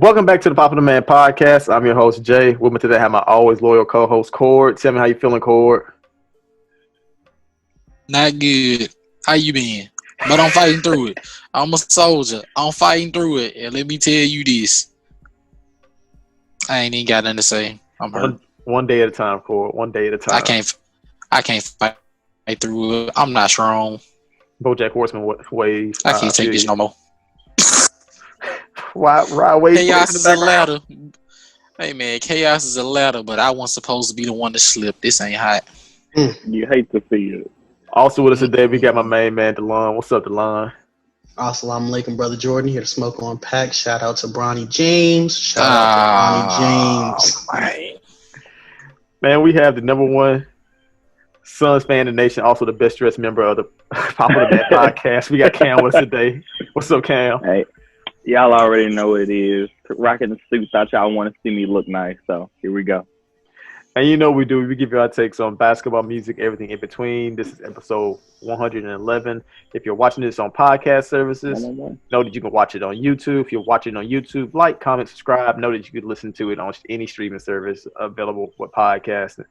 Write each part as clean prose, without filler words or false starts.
Welcome back to the Pop of the Man podcast. I'm your host, Jay. With me today, I have my always loyal co-host, Cord. Tell me how you feeling, Cord. Not good. How you been? But I'm fighting through it. I'm a soldier. I'm fighting through it. And let me tell you this. I ain't even got nothing to say. I'm hurt. One day at a time, Cord. One day at a time. I can't fight through it. I'm not strong. BoJack Horseman wave. I can't take this no more. Why wave? Chaos is a ladder. Hey man, chaos is a ladder, but I wasn't supposed to be the one to slip. This ain't hot. You hate to see it. Also with us today, we got my main man, DeLon. What's up, DeLon? Assalamu alaikum, brother Jordan. Here to smoke on pack. Shout out to Bronny James. Shout out to Bronny James. Man, we have the number one Suns fan in the nation, also the best dressed member of the Pop of the Man podcast. We got Cam with us today. What's up, Cam? Hey, y'all already know what it is. Rocking the suits out, y'all want to see me look nice. So here we go. And you know we do. We give you our takes on basketball, music, everything in between. This is episode 111. If you're watching this on podcast services, know that you can watch it on YouTube. If you're watching on YouTube, like, comment, subscribe. Know that you can listen to it on any streaming service available with podcasting.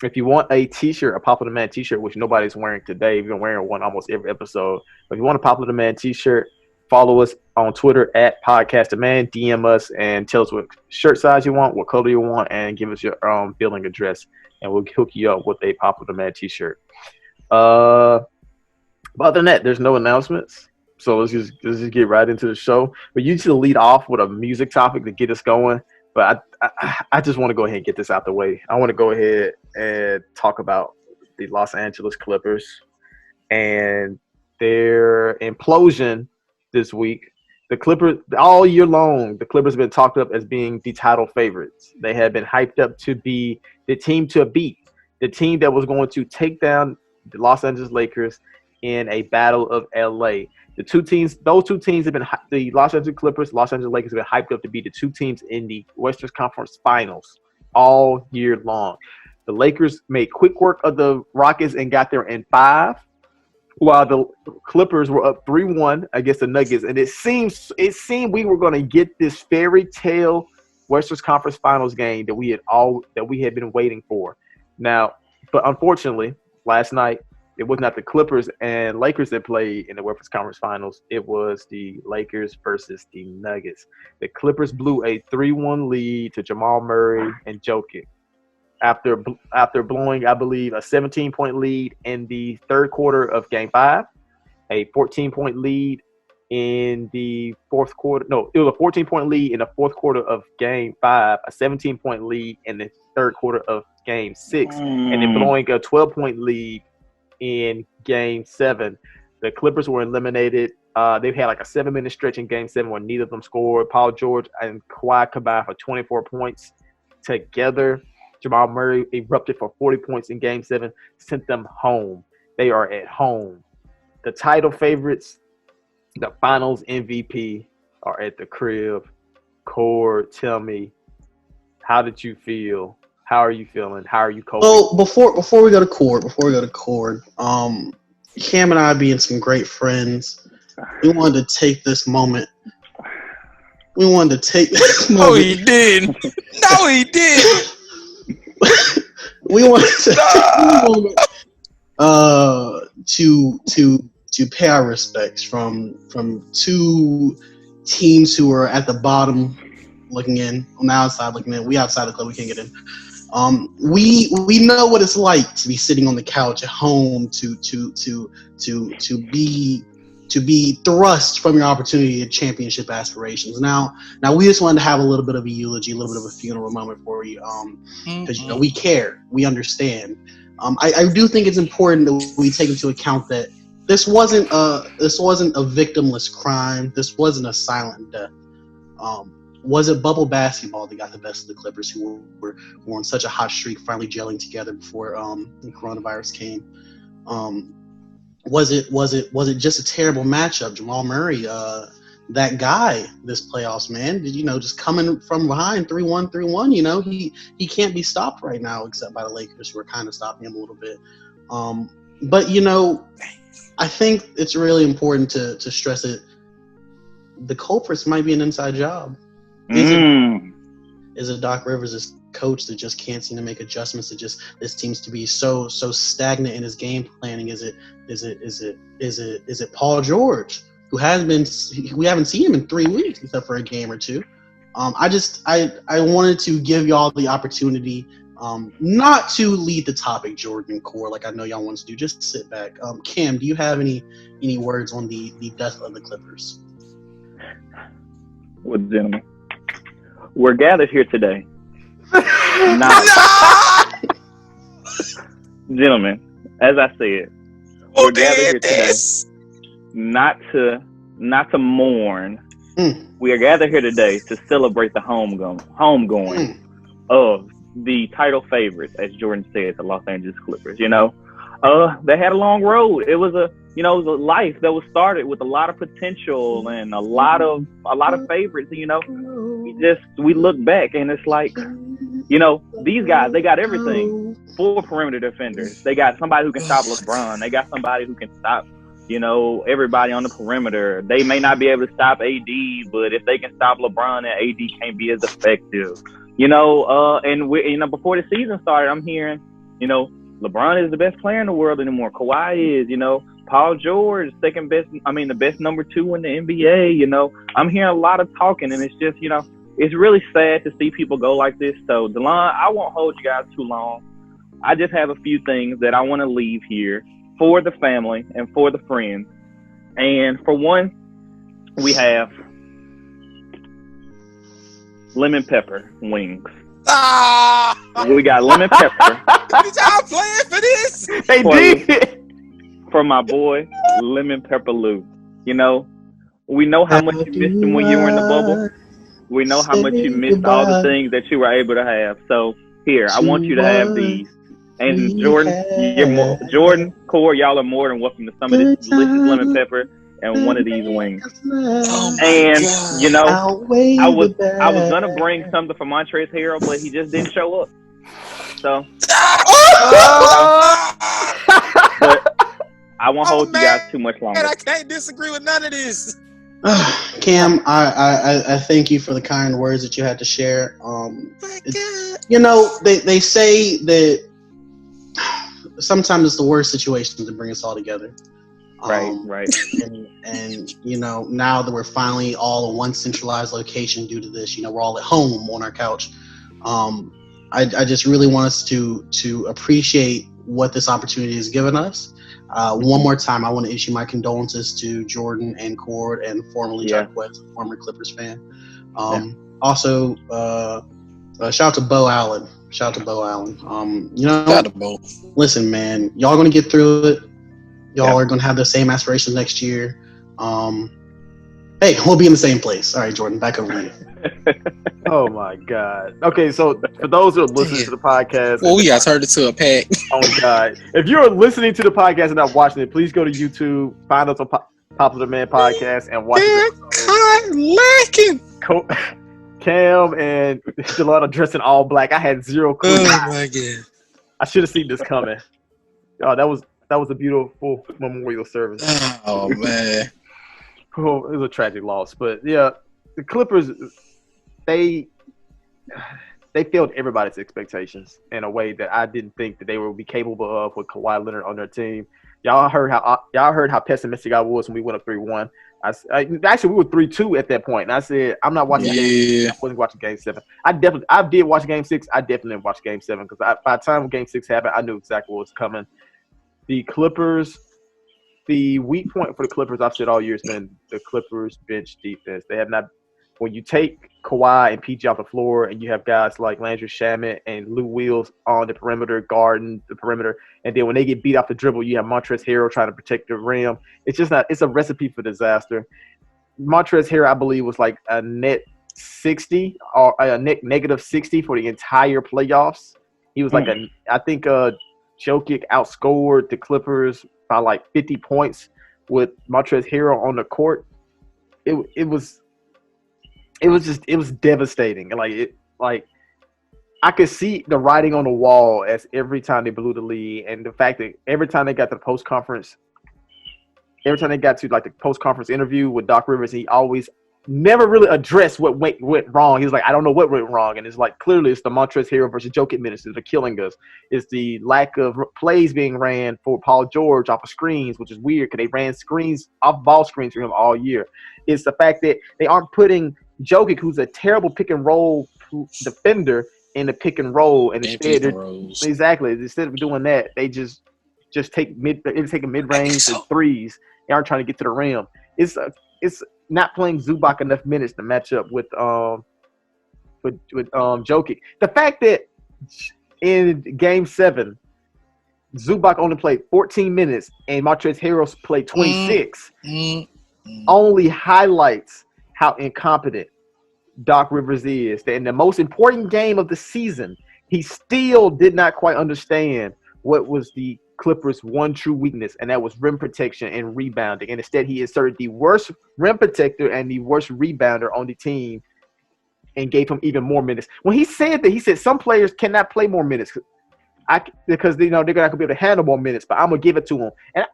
If you want a T-shirt, a Pop of the Man T-shirt, which nobody's wearing today, we've been wearing one almost every episode. But if you want a Pop of the Man T-shirt, follow us on Twitter at PodcastTheMan. DM us and tell us what shirt size you want, what color you want, and give us your billing address, and we'll hook you up with a Pop of the Man T-shirt. But other than that, there's no announcements. So let's just get right into the show. We usually lead off with a music topic to get us going. But I just want to go ahead and get this out the way. I want to go ahead and talk about the Los Angeles Clippers and their implosion this week. The Clippers, all year long, the Clippers have been talked up as being the title favorites. They have been hyped up to be the team to beat, the team that was going to take down the Los Angeles Lakers in a battle of LA. Those two teams have been the Los Angeles Clippers, Los Angeles Lakers have been hyped up to be the two teams in the Western Conference Finals all year long. The Lakers made quick work of the Rockets and got there in 5, while the Clippers were up 3-1 against the Nuggets. And it seemed we were going to get this fairy tale Western Conference Finals game that we had been waiting for. Now, but unfortunately, last night, it was not the Clippers and Lakers that played in the Western Conference Finals. It was the Lakers versus the Nuggets. The Clippers blew a 3-1 lead to Jamal Murray and Jokic after blowing, I believe, a 17-point lead in the third quarter of Game 5, a 14-point lead in the fourth quarter. No, it was a 14-point lead in the fourth quarter of Game 5, a 17-point lead in the third quarter of Game 6, and then blowing a 12-point lead in Game 7. The Clippers were eliminated. They've had like a 7-minute stretch in Game 7 where neither of them scored. Paul George and Kawhi combined for 24 points together. Jamal Murray erupted for 40 points in Game 7, sent them home. They are at home. The title favorites, the Finals MVP, are at the crib. Cord, tell me, how did you feel? How are you feeling? How are you coping? Well, before we go to Cord, Cam and I being some great friends, we wanted to take this moment. No, he did. No, he did. We wanted to take this moment to pay our respects from two teams who are at the bottom looking in, on the outside looking in. We outside the club, we can't get in. We know what it's like to be sitting on the couch at home to be thrust from your opportunity at championship aspirations. Now we just wanted to have a little bit of a eulogy, a little bit of a funeral moment for you, because we care, we understand. I do think it's important that we take into account that this wasn't a victimless crime. This wasn't a silent death. Was it bubble basketball that got the best of the Clippers, who were on such a hot streak, finally gelling together before the coronavirus came? Was it just a terrible matchup? Jamal Murray, that guy this playoffs, man. Just coming from behind 3-1, he can't be stopped right now, except by the Lakers, who are kind of stopping him a little bit. But I think it's really important to stress it. the culprits might be an inside job. Is it Doc Rivers' coach that just can't seem to make adjustments? This seems to be so stagnant in his game planning. Is it Paul George, who we haven't seen him in 3 weeks except for a game or two? I wanted to give y'all the opportunity not to lead the topic, Jordan Core, like I know y'all want to do. Just sit back. Cam, do you have any words on the death of the Clippers? Well, gentlemen, we're gathered here today. Gentlemen, as I said, we're gathered here today not to mourn. We are gathered here today to celebrate the homegoing of the title favorites, as Jordan said, the Los Angeles Clippers. You know, they had a long road. It was a life that was started with a lot of potential and a lot of favorites. You know, we look back and it's like, you know, these guys, they got everything. 4 perimeter defenders. They got somebody who can stop LeBron. They got somebody who can stop, you know, everybody on the perimeter. They may not be able to stop AD, but if they can stop LeBron, and AD can't be as effective. You know, and before the season started, I'm hearing, you know, LeBron is the best player in the world anymore. Kawhi is, you know, Paul George, the best number 2 in the NBA. You know, I'm hearing a lot of talking, and it's just, you know, it's really sad to see people go like this. So, Delon, I won't hold you guys too long. I just have a few things that I want to leave here for the family and for the friends. And for one, we have lemon pepper wings. We got lemon pepper. Did y'all plan for this? They did. For my boy, Lemon Pepper Lou. You know, we know how much you missed him when you were in the bubble. We know how much you missed all the things that you were able to have. So here, I want you to have these. And Jordan, Core, y'all are more than welcome to some of this delicious lemon pepper and one of these wings. And you know, I was gonna bring something for Montrezl Harrell, but he just didn't show up. So, but I won't hold you guys too much longer. I can't disagree with none of this. Cam, I thank you for the kind words that you had to share. You know, they say that sometimes it's the worst situation to bring us all together. Right. And you know, now that we're finally all in one centralized location due to this, you know, we're all at home on our couch. I just really want us to appreciate what this opportunity has given us. One more time, I want to issue my condolences to Jordan and Cord and formerly Jack West, former Clippers fan. Also, shout out to Bo Allen. You know, listen, man, y'all gonna get through it. Y'all are gonna have the same aspirations next year. Hey, we'll be in the same place. All right, Jordan, back over to you. Oh my God. Okay, so for those who are listening to the podcast, we got turned into a pack. Oh my God! If you're listening to the podcast and not watching it, please go to YouTube, find us on Popular Man Podcast, and watch it. Cam and Delon dressed in all black. I had zero clue. Oh my God! I should have seen this coming. Oh, that was a beautiful memorial service. Oh man. Oh, it was a tragic loss, but yeah, the Clippers, they failed everybody's expectations in a way that I didn't think that they would be capable of with Kawhi Leonard on their team. Y'all heard how pessimistic I was when we went up 3-1. Actually, we were 3-2 at that point, and I said I'm not watching. I wasn't watching Game 7. I did watch Game 6. I definitely didn't watch Game 7 because by the time Game 6 happened, I knew exactly what was coming. The Clippers. The weak point for the Clippers, I've said all year, has been the Clippers' bench defense. They have not. When you take Kawhi and PG off the floor, and you have guys like Landry Shamet and Lou Wills on the perimeter, guarding the perimeter, and then when they get beat off the dribble, you have Montrezl Harrell trying to protect the rim. It's just not. It's a recipe for disaster. Montrezl Harrell, I believe, was like a net 60 or a net negative 60 for the entire playoffs. He was like I think Jokic outscored the Clippers by like 50 points with Montrezl Harrell on the court. It was devastating. Like I could see the writing on the wall as every time they blew the lead, and the fact that every time they got to the post conference interview with Doc Rivers, he always never really addressed what went wrong. He's like, I don't know what went wrong. And it's like, clearly it's the Montrezl Harrell versus Jokic minutes that are killing us. It's the lack of plays being ran for Paul George off of screens, which is weird because they ran screens off ball screens for him all year. It's the fact that they aren't putting Jokic, who's a terrible pick and roll defender, in the pick and roll. And instead, instead of doing that, they just take a mid-range threes. They aren't trying to get to the rim. It's not playing Zubac enough minutes to match up with Jokic. The fact that in Game 7, Zubac only played 14 minutes and Montrezl Harrell played 26 only highlights how incompetent Doc Rivers is. That in the most important game of the season, he still did not quite understand what was the Clippers' one true weakness, and that was rim protection and rebounding. And instead, he inserted the worst rim protector and the worst rebounder on the team and gave him even more minutes. When he said that, he said some players cannot play more minutes because they're not going to be able to handle more minutes, but I'm going to give it to him. And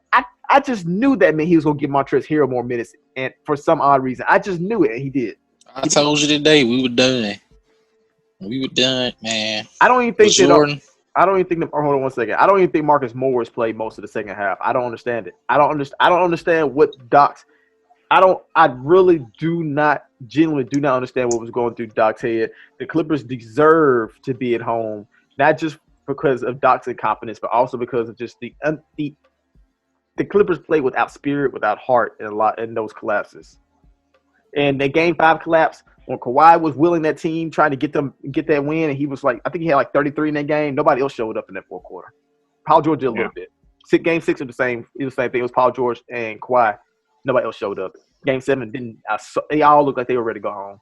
I just knew that meant he was going to give Montrezl Harrell more minutes, and for some odd reason. I just knew it, and he did. I told you today we were done. We were done, man. I don't even think Jordan. I don't even think. Hold on one second. I don't even think Marcus Morris played most of the second half. I don't understand it. I don't understand what Doc's. I really genuinely do not understand what was going through Doc's head. The Clippers deserve to be at home, not just because of Doc's incompetence, but also because of just the Clippers play without spirit, without heart, in those collapses. And the Game 5 collapse, when Kawhi was willing that team, trying to get that win, and he was like, I think he had like 33 in that game. Nobody else showed up in that fourth quarter. Paul George did a little bit. Game 6 was the same. It was the same thing. It was Paul George and Kawhi. Nobody else showed up. Game 7 didn't. They all looked like they were ready to go home.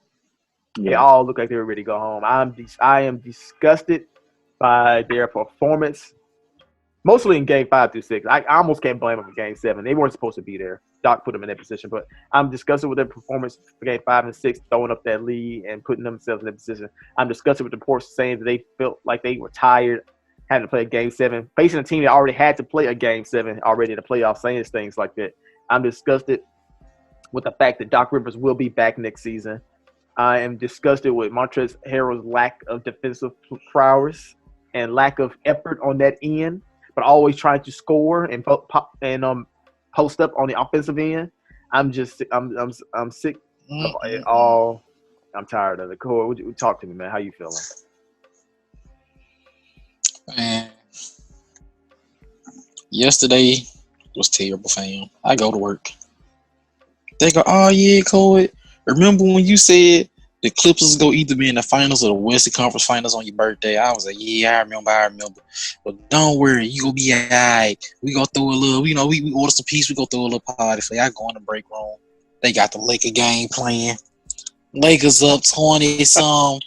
Yeah. They all looked like they were ready to go home. I am disgusted by their performance, mostly in Game 5 through 6. I almost can't blame them in Game 7. They weren't supposed to be there. Doc put them in that position, but I'm disgusted with their performance for Game 5 and 6, throwing up that lead and putting themselves in that position. I'm disgusted with the reports saying that they felt like they were tired, having to play a Game 7, facing a team that already had to play a Game 7 already in the playoffs, saying things like that. I'm disgusted with the fact that Doc Rivers will be back next season. I am disgusted with Montrezl Harrell's lack of defensive prowess and lack of effort on that end, but always trying to score and post up on the offensive end. I'm sick of it all. I'm tired of it. Corey, talk to me, man. How you feeling? Man, yesterday was terrible, fam. I go to work. They go, oh yeah, Corey. Remember when you said the Clippers go either be in the finals or the Western Conference Finals on your birthday? I was like, yeah, I remember. But don't worry, you gonna be all right. We gonna throw a little, we order some pizza, we gonna throw a little party for you. I go in the break room. They got the Laker game playing. Lakers up 20-some.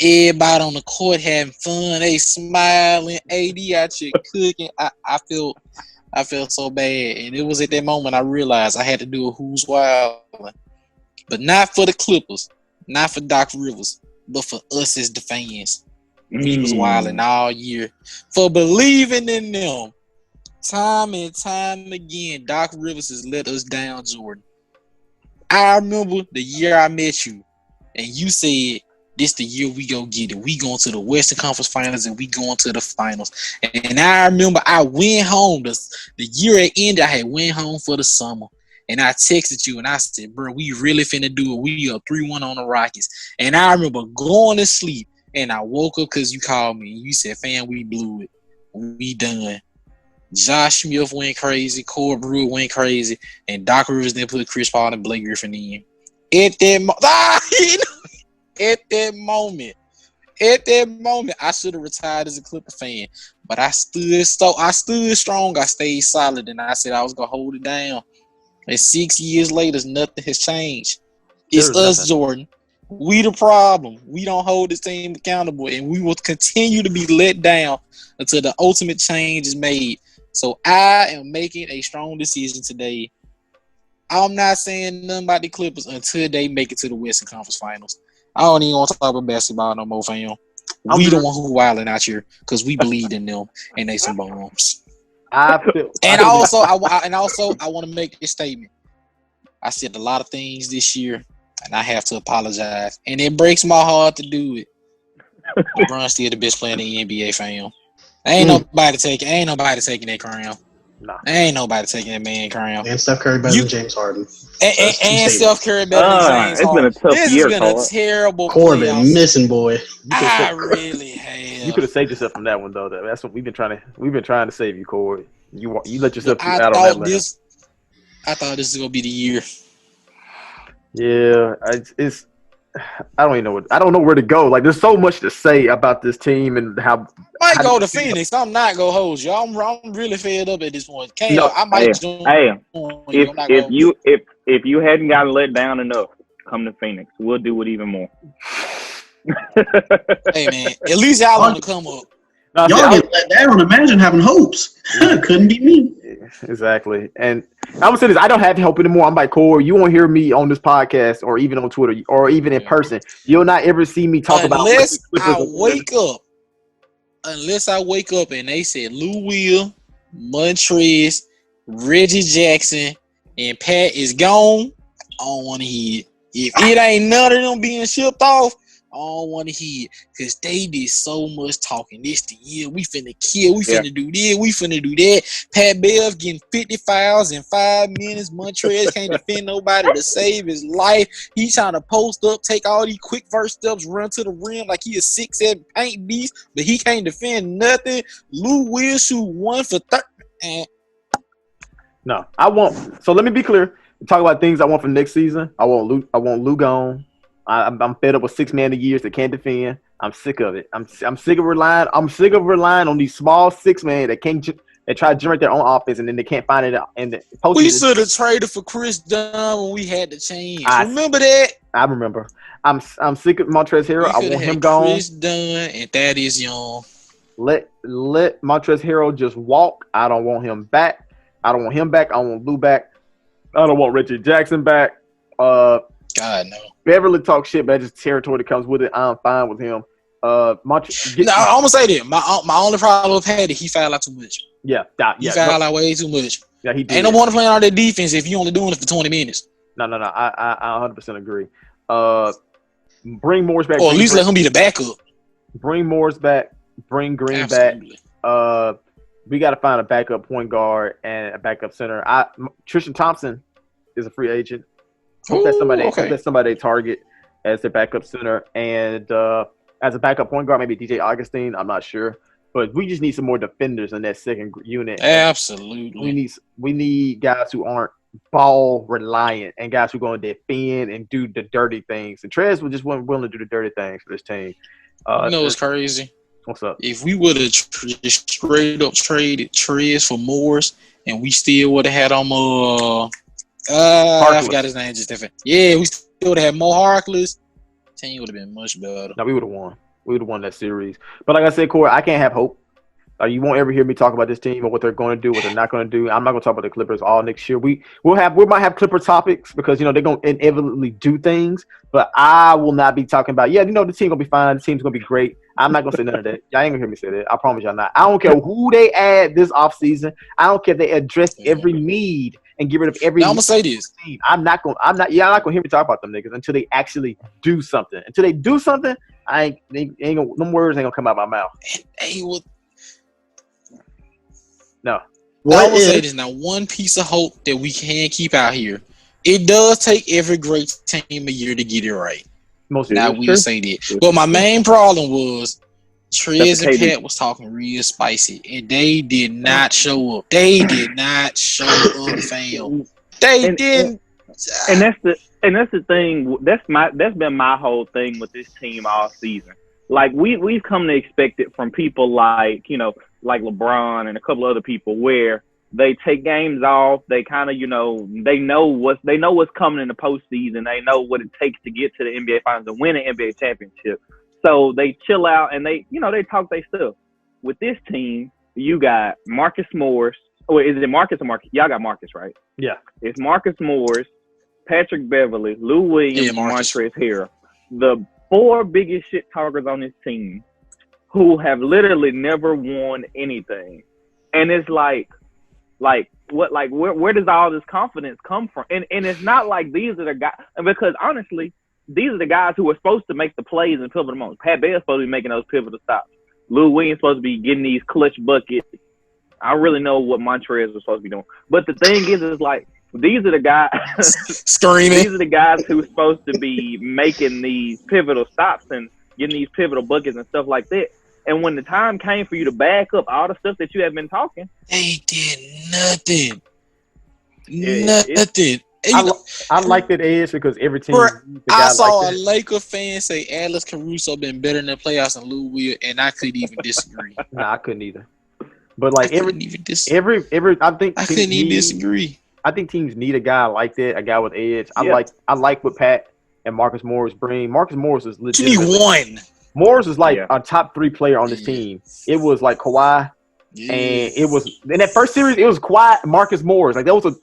Everybody on the court having fun. They smiling. AD out here cooking. I felt so bad. And it was at that moment I realized I had to do a Who's Wild. But not for the Clippers. Not for Doc Rivers, but for us as the fans. We was wilding all year for believing in them. Time and time again, Doc Rivers has let us down, Jordan. I remember the year I met you, and you said, this the year we go get it. We going to the Western Conference Finals, and we going to the finals. And I remember I went home. The year it ended, I had went home for the summer. And I texted you and I said, bro, we really finna do it. We are 3-1 on the Rockets. And I remember going to sleep and I woke up because you called me and you said, fam, we blew it. We done. Josh Smith went crazy. Corey Brewer went crazy. And Doc Rivers then put Chris Paul and Blake Griffin in. At that moment, I should have retired as a Clipper fan. But I stood strong. I stayed solid. And I said I was going to hold it down. And 6 years later, nothing has changed. It's us, Jordan. We the problem. We don't hold this team accountable, and we will continue to be let down until the ultimate change is made. So I am making a strong decision today. I'm not saying nothing about the Clippers until they make it to the Western Conference Finals. I don't even want to talk about basketball no more, fam. We the one who wilding out here because we believe in them and they some bombs. I want to make this statement. I said a lot of things this year. I and I have to apologize. And it breaks my heart to do it. LeBron's still the best player in the NBA, fam. Ain't nobody taking that crown. Nah. Ain't nobody taking that man crown. And Steph Curry better than James Harden. And Steph Curry better than James Harden. It's been a tough year. This has been a terrible Corbin missing, boy. I really have. You could have saved yourself from that one though. That's what we've been trying to save you, Corey. You let yourself out on that limb. I thought this was gonna be the year. Yeah, it's. I don't know where to go. Like, there's so much to say about this team and how. I might go to Phoenix. I'm not gonna hold you. I'm really fed up at this point. I might join. If you hadn't gotten let down enough, come to Phoenix. We'll do it even more. Hey man, at least y'all want to come up. Y'all get let down. Imagine having hopes. Couldn't be me. Exactly. And I'm gonna say this: I don't have hope anymore. I'm like, Corey, you won't hear me on this podcast or even on Twitter or even in person. You'll not ever see me talk unless I wake up and they said Lou Will, Montrez, Reggie Jackson, and Pat is gone. I don't want to hear it. If it ain't none of them being shipped off, I don't want to hear it because they did so much talking. This the year we finna kill. We finna do this. We finna do that. Pat Bev getting 50 fouls in 5 minutes. Montrez can't defend nobody to save his life. He trying to post up, take all these quick first steps, run to the rim like he a 6'7" paint beast, but he can't defend nothing. Lou will shoot 1 for 30. No, I won't. So let me be clear. Talk about things I want for next season. I want Lou gone. I'm fed up with 6 man of years that can't defend. I'm sick of it. I'm sick of relying. I'm sick of relying on these small 6 man that try to generate their own offense and then they can't find it in the postseason. We should have traded for Chris Dunn when we had the chance. Remember that? I remember. I'm sick of Montrezl Harrell. I want him gone. Chris Dunn and Thaddeus Young. Let Montrezl Harrell just walk. I don't want him back. I don't want him back. I don't want Lou back. I don't want Reggie Jackson back. God no. Beverly talks shit, but that's just territory that comes with it. I'm fine with him. I'm gonna say that. My only problem with Patty, he fouled out too much. Yeah. He fouled out way too much. Yeah, he did. Ain't no point playing all that defense if you only doing it for 20 minutes. No. I 100% agree. Bring Morris back. Or at least let him be the backup. Bring Morris back. Bring Green Absolutely. back. We got to find a backup point guard and a backup center. Tristan Thompson is a free agent. Hope that's somebody they target as their backup center. And as a backup point guard, maybe DJ Augustine. I'm not sure. But we just need some more defenders in that second unit. Absolutely. We need guys who aren't ball reliant and guys who are going to defend and do the dirty things. And Trez was just wasn't willing to do the dirty things for this team. It's crazy. What's up? If we would have just straight up traded Trez for Morris and we still would have had him I forgot his name just different. Yeah, we still would have had Mo Harkless. Team would have been much better. No, we would have won. We would have won that series. But like I said, Corey, I can't have hope. You won't ever hear me talk about this team or what they're going to do, what they're not going to do. I'm not going to talk about the Clippers all next year. We might have Clipper topics because they're going to inevitably do things. But I will not be talking about the team going to be fine. The team's going to be great. I'm not going to say none of that. Y'all ain't going to hear me say that. I promise y'all not. I don't care who they add this offseason. I don't care if they address every need and get rid of every. Now, I'm gonna say this. Y'all not gonna hear me talk about them niggas until they actually do something. Until they do something, them words ain't gonna come out of my mouth. No. I will say this now. One piece of hope that we can keep out here. It does take every great team a year to get it right. Now we'll say that. But my main problem was Trez and Pat was talking real spicy, and they did not show up. They did not show up, fam. They didn't. And that's the thing. That's been my whole thing with this team all season. Like we've come to expect it from people like like LeBron and a couple other people, where they take games off. They kind of they know what's coming in the postseason. They know what it takes to get to the NBA Finals and win an NBA championship. So they chill out and they talk their stuff. With this team, you got Marcus Morris. Oh, is it Marcus or Marcus? Y'all got Marcus, right? Yeah. It's Marcus Morris, Patrick Beverly, Lou Williams, Montrezl Harrell. The 4 biggest shit talkers on this team who have literally never won anything. And it's where does all this confidence come from? And it's not like these are the guys, because honestly, these are the guys who are supposed to make the plays and pivotal moments. Pat Bell's supposed to be making those pivotal stops. Lou Williams supposed to be getting these clutch buckets. I don't really know what Montrez was supposed to be doing. But the thing is like, these are the guys screaming. These are the guys who are supposed to be making these pivotal stops and getting these pivotal buckets and stuff like that. And when the time came for you to back up all the stuff that you have been talking, they did nothing. Nothing. I like that edge because every team. I saw a Laker fan say Alex Caruso been better in the playoffs than Lou Will, and I couldn't even disagree. Nah, I couldn't either. But like I couldn't even disagree. I think teams need a guy like that, a guy with edge. Yeah. I like what Pat and Marcus Morris bring. Marcus Morris is legit. You need one. Morris is like a top 3 player on this team. It was like Kawhi, and it was in that first series. It was Kawhi, and Marcus Morris. Like those were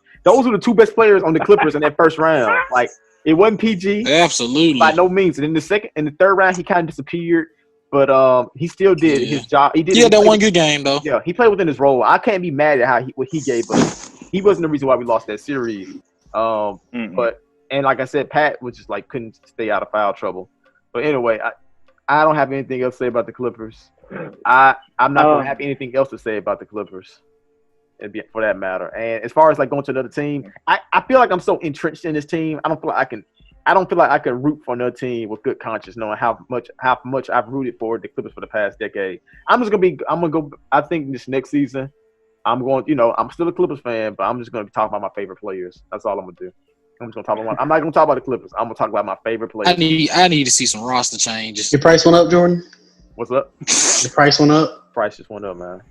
the 2 best players on the Clippers in that first round. Like it wasn't PG, absolutely by no means. And in the third round, he kind of disappeared, but he still did his job. He did. Yeah, that one good game though. Yeah, he played within his role. I can't be mad at what he gave us. He wasn't the reason why we lost that series. But like I said, Pat was just like couldn't stay out of foul trouble. But anyway, I don't have anything else to say about the Clippers. I'm not going to have anything else to say about the Clippers, for that matter. And as far as like going to another team, I feel like I'm so entrenched in this team. I don't feel like I can root for another team with good conscience, knowing how much I've rooted for the Clippers for the past decade. I'm gonna go. I think this next season, I'm still a Clippers fan, but I'm just gonna be talking about my favorite players. That's all I'm gonna do. I'm not gonna talk about the Clippers. I'm gonna talk about my favorite players. I need to see some roster changes. Your price went up, Jordan? What's up? The price went up? Price just went up, man.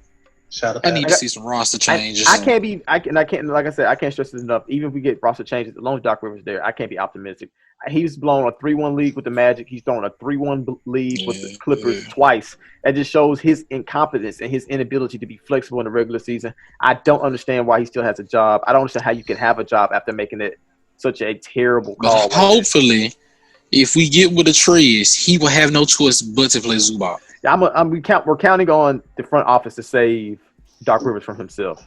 Shout out. I need to see some roster changes. I can't like I said, I can't stress this enough. Even if we get roster changes, as long as Doc Rivers there, I can't be optimistic. He's blown a 3-1 lead with the Magic. He's thrown a 3-1 lead with the Clippers twice. That just shows his incompetence and his inability to be flexible in the regular season. I don't understand why he still has a job. I don't understand how you can have a job after making it such a terrible call. Hopefully, if we get with the trades, he will have no choice but to play Zubac. We're counting on the front office to save Doc Rivers from himself.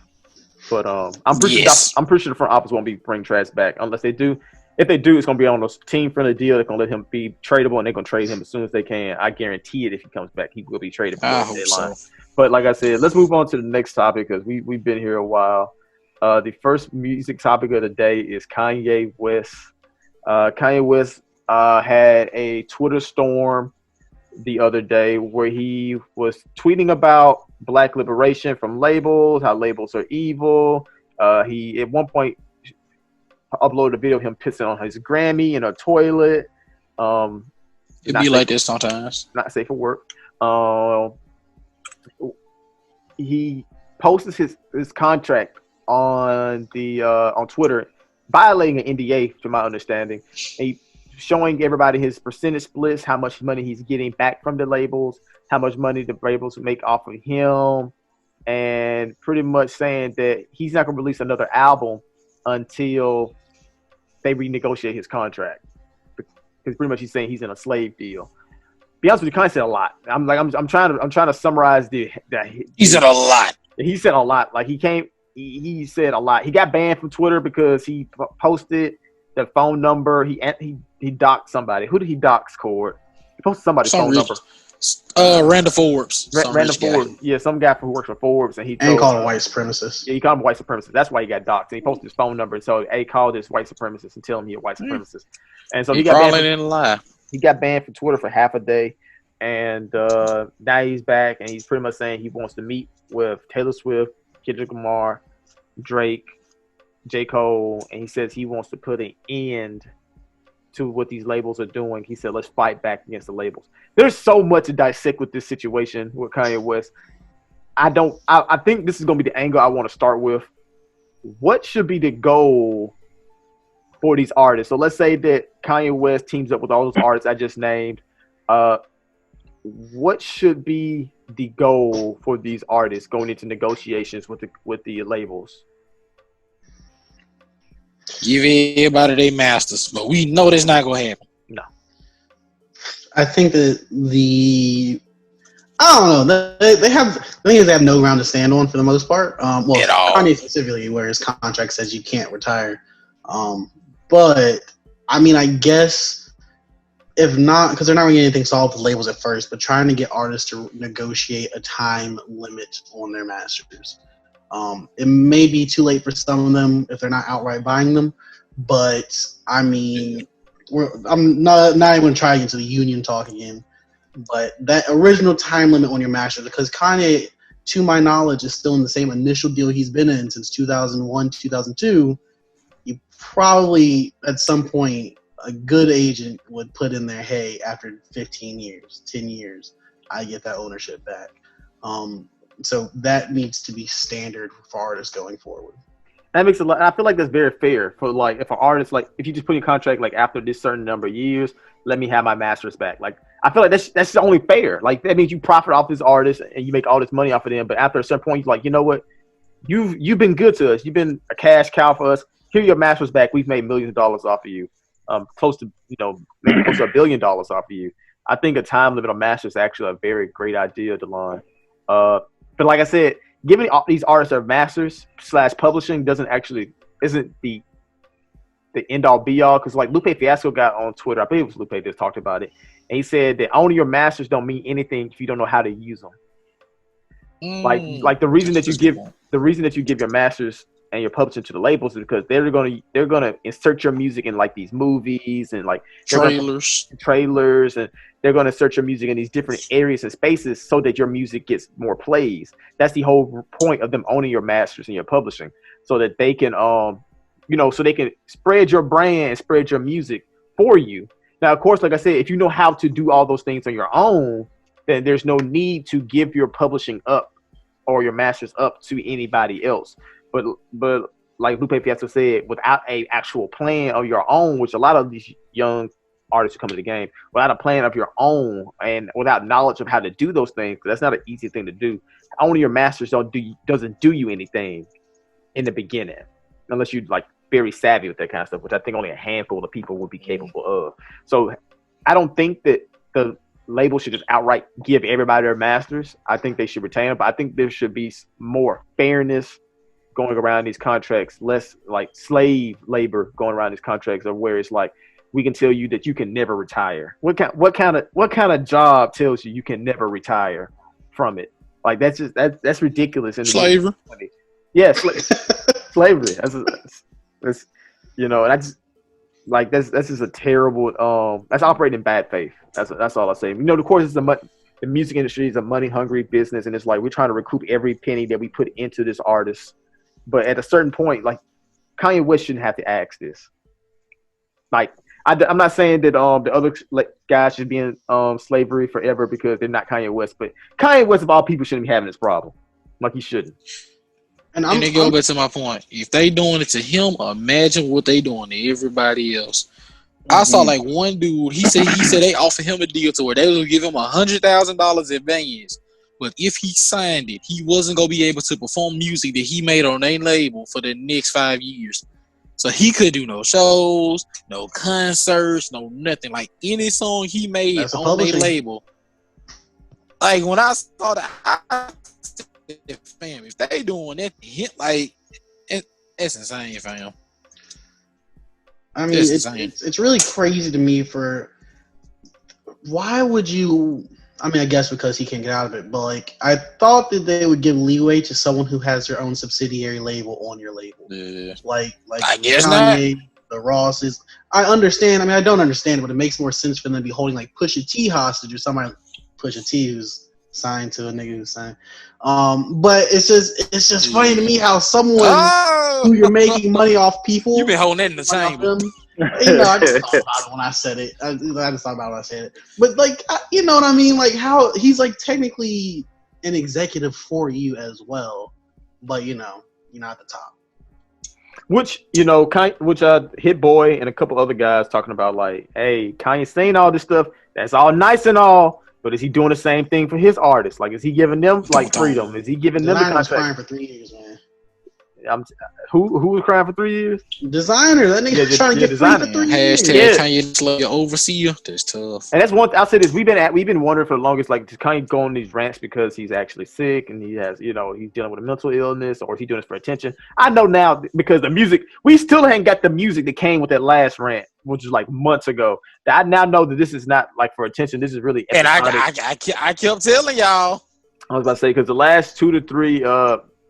But I'm pretty sure the front office won't bring Trash back unless they do. If they do, it's going to be on a team-friendly deal. They're going to let him be tradable, and they're going to trade him as soon as they can. I guarantee it. If he comes back, he will be traded. I hope so. But like I said, let's move on to the next topic because we've been here a while. The first music topic of the day is Kanye West. Kanye West had a Twitter storm the other day where he was tweeting about black liberation from labels, how labels are evil. He at one point uploaded a video of him pissing on his Grammy in a toilet. It'd be like this sometimes. Not safe for work. He posts his contract on Twitter, violating an NDA, to my understanding. He showing everybody his percentage splits, how much money he's getting back from the labels, how much money the labels make off of him, and pretty much saying that he's not going to release another album until they renegotiate his contract. Because pretty much he's saying he's in a slave deal. Be honest with you, Kanye said a lot. I'm trying to summarize he said a lot. He said a lot. Like he said a lot. He got banned from Twitter because he posted the phone number. He doxed somebody. Who did he dox, Cord? He posted somebody's phone number. Randall Forbes. Randall Forbes. Yeah, some guy who works for Forbes, and called him white supremacist. Yeah, he called him white supremacist. That's why he got doxed. And he posted his phone number, and so call this white supremacist and tell him you're a white supremacist. And so he got banned. He got banned from Twitter for half a day, and now he's back, and he's pretty much saying he wants to meet with Taylor Swift, Kendrick Lamar, Drake, J. Cole, and he says he wants to put an end to what these labels are doing. He said, let's fight back against the labels. There's so much to dissect with this situation with Kanye West. I think this is going to be the angle I want to start with. What should be the goal for these artists? So let's say that Kanye West teams up with all those artists I just named. What should be the goal for these artists going into negotiations with the labels? Give everybody their masters, but we know that's not gonna happen. No, I think that I don't know. They have no ground to stand on for the most part. Kanye specifically, where his contract says you can't retire. But I mean, I guess if not, because they're not going to get anything solved with labels at first, but trying to get artists to negotiate a time limit on their masters. It may be too late for some of them if they're not outright buying them, but I mean, I'm not even trying into the union talk again, but that original time limit on your masters, because Kanye, to my knowledge, is still in the same initial deal he's been in since 2001, 2002. You probably, at some point, a good agent would put in there, hey, after 15 years, 10 years, I get that ownership back. So that needs to be standard for artists going forward. That makes a lot. I feel like that's very fair for like if an artist, like if you just put in a contract like after this certain number of years, let me have my masters back. Like I feel like that's only fair. Like that means you profit off this artist and you make all this money off of them. But after a certain point, you're like, you know what? You've been good to us. You've been a cash cow for us. Here are your masters back. We've made millions of dollars off of you. Close to maybe close to $1 billion off of you. I think a time limit on masters is actually a very great idea, DeLon. But like I said, giving all these artists their masters / publishing isn't the end all be all, because like Lupe Fiasco got on Twitter, I believe it was Lupe that talked about it, and he said that owning your masters don't mean anything if you don't know how to use them. Like the reason that you give your masters and your publishing to the labels is because they're gonna insert your music in like these movies and like trailers, and they're gonna insert your music in these different areas and spaces so that your music gets more plays. That's the whole point of them owning your masters and your publishing, so that they can so they can spread your brand and spread your music for you. Now, of course, like I said, if you know how to do all those things on your own, then there's no need to give your publishing up or your masters up to anybody else. But like Lupe Fiasco said, without a actual plan of your own, which a lot of these young artists who come to the game, without a plan of your own and without knowledge of how to do those things, that's not an easy thing to do. Owning your masters doesn't do you anything in the beginning, unless you're like very savvy with that kind of stuff, which I think only a handful of people would be capable of. So I don't think that the label should just outright give everybody their masters. I think they should retain them, but I think there should be more fairness going around these contracts, less like slave labor going around these contracts, or where it's like we can tell you that you can never retire. What kind of job tells you can never retire from it? Like that's ridiculous. Slavery. Yeah, slavery. That's and that's just a terrible. That's operating in bad faith. That's all I say. Of course, the music industry is a money hungry business, and it's like we're trying to recoup every penny that we put into this artist. But at a certain point, like Kanye West shouldn't have to ask this. Like I'm not saying that the other guys should be in slavery forever because they're not Kanye West, but Kanye West of all people shouldn't be having this problem. Like he shouldn't. And they go back to my point. If they doing it to him, imagine what they doing to everybody else. I saw like one dude. He said they offered him a deal to where they would give him $100,000 advance. But if he signed it, he wasn't going to be able to perform music that he made on their label for the next 5 years. So he could do no shows, no concerts, no nothing. Like any song he made on their label. Like when I saw that, I said, fam, if they doing that, like, it's insane, fam. I mean, it's really crazy to me why would you... I mean, I guess because he can't get out of it, but like I thought that they would give leeway to someone who has their own subsidiary label on your label. Yeah. Like I guess Kanye, the Rosses. I understand. I mean, I don't understand it, but it makes more sense for them to be holding like Pusha T hostage or somebody like Pusha T who's signed to a nigga who's signed. But it's just funny to me how someone who you're making money off people. You've been holding that in the same. I just thought about it when I said it. I just thought about it when I said it. But like, you know what I mean? Like how he's like technically an executive for you as well, but you're not at the top. Which Hit Boy and a couple other guys talking about like, hey, Kanye's saying all this stuff. That's all nice and all, but is he doing the same thing for his artists? Like, is he giving them like freedom? Is he giving them the contract? For 3 years, man. Who was crying for 3 years? Designer. That nigga trying to get free for 3 years. Hashtag Kanye slave overseer. That's tough. And that's one. I'll say this: we've been wondering for the longest, like, does Kanye go on these rants because he's actually sick and he has, he's dealing with a mental illness, or is he doing this for attention? I know now because the music, we still ain't got the music that came with that last rant, which was like months ago. That I now know that this is not like for attention. This is really. And I kept telling y'all. I was about to say, because the last 2 to 3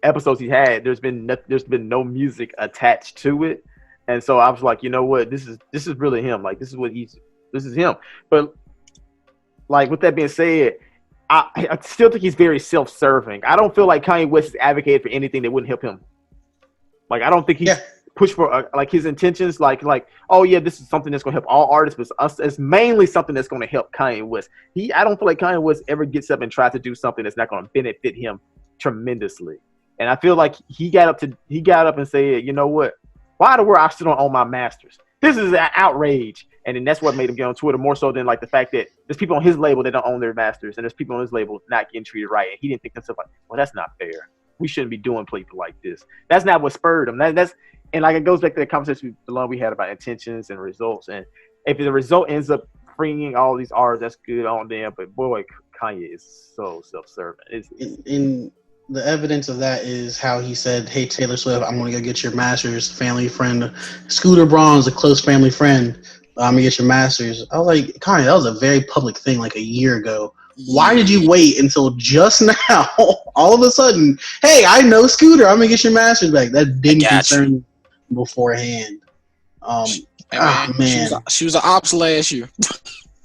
episodes he had, there's been no music attached to it, and so I was like, you know what, this is really him. Like, this is him. But like, with that being said, I still think he's very self-serving. I don't feel like Kanye West is advocating for anything that wouldn't help him. Like, I don't think he's pushed for like his intentions. Like, oh yeah, this is something that's gonna help all artists, but it's mainly something that's gonna help Kanye West. I don't feel like Kanye West ever gets up and tries to do something that's not gonna benefit him tremendously. And I feel like he got up and said, you know what? Why the world I still don't own my masters? This is an outrage. And then that's what made him get on Twitter, more so than like the fact that there's people on his label that don't own their masters, and there's people on his label not getting treated right. And he didn't think to himself like, well, that's not fair. We shouldn't be doing people like this. That's not what spurred him. And like, it goes back to the conversation we had about intentions and results. And if the result ends up freeing all these artists, that's good on them. But boy, Kanye is so self-serving. In the evidence of that is how he said, "Hey, Taylor Swift, I'm going to go get your master's." Family friend, Scooter Braun's a close family friend. I'm going to get your master's. I was like, Kanye, that was a very public thing like a year ago. Why did you wait until just now? All of a sudden, hey, I know Scooter. I'm going to get your master's back. That didn't concern you beforehand. Man. She was an ops last year.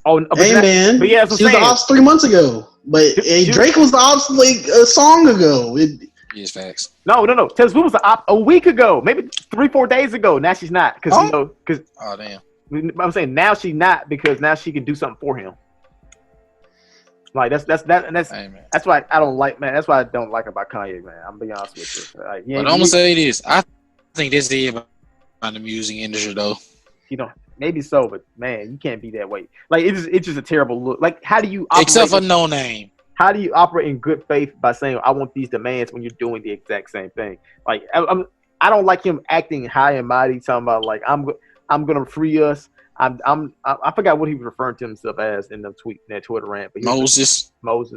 Hey, man. But yeah, she was the ops 3 months ago. But Drake was the ops like a song ago. Yes, facts. No. Taylor Swift was the op a week ago, maybe 3-4 days ago. Now she's not because oh damn. I'm saying now she's not because now she can do something for him. Like that's why I don't like, man. That's why I don't like about Kanye, man. I'm being honest with you. Like, but I'm gonna say this: I think this is about the music industry, though. Maybe so, but man, you can't be that way. Like, it's just a terrible look. Like, how do you operate? Except for No Name. How do you operate in good faith by saying, I want these demands when you're doing the exact same thing? Like, I don't like him acting high and mighty, talking about like, I'm gonna free us. I forgot what he was referring to himself as in that Twitter rant. But Moses.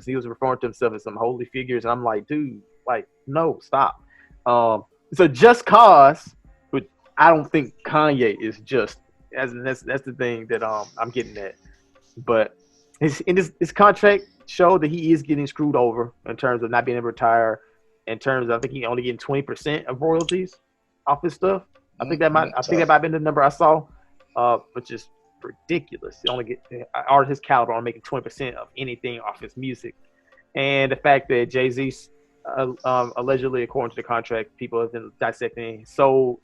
He was referring to himself as some holy figures, and I'm like, dude, like, no, stop. So just cause, but I don't think Kanye is just. That's the thing that I'm getting at. But his contract showed that he is getting screwed over in terms of not being able to retire. In terms of, I think he's only getting 20% of royalties off his stuff. I think that might have been the number I saw, which is ridiculous. You only get artist his caliber on making 20% of anything off his music, and the fact that Jay-Z allegedly, according to the contract, people have been dissecting, sold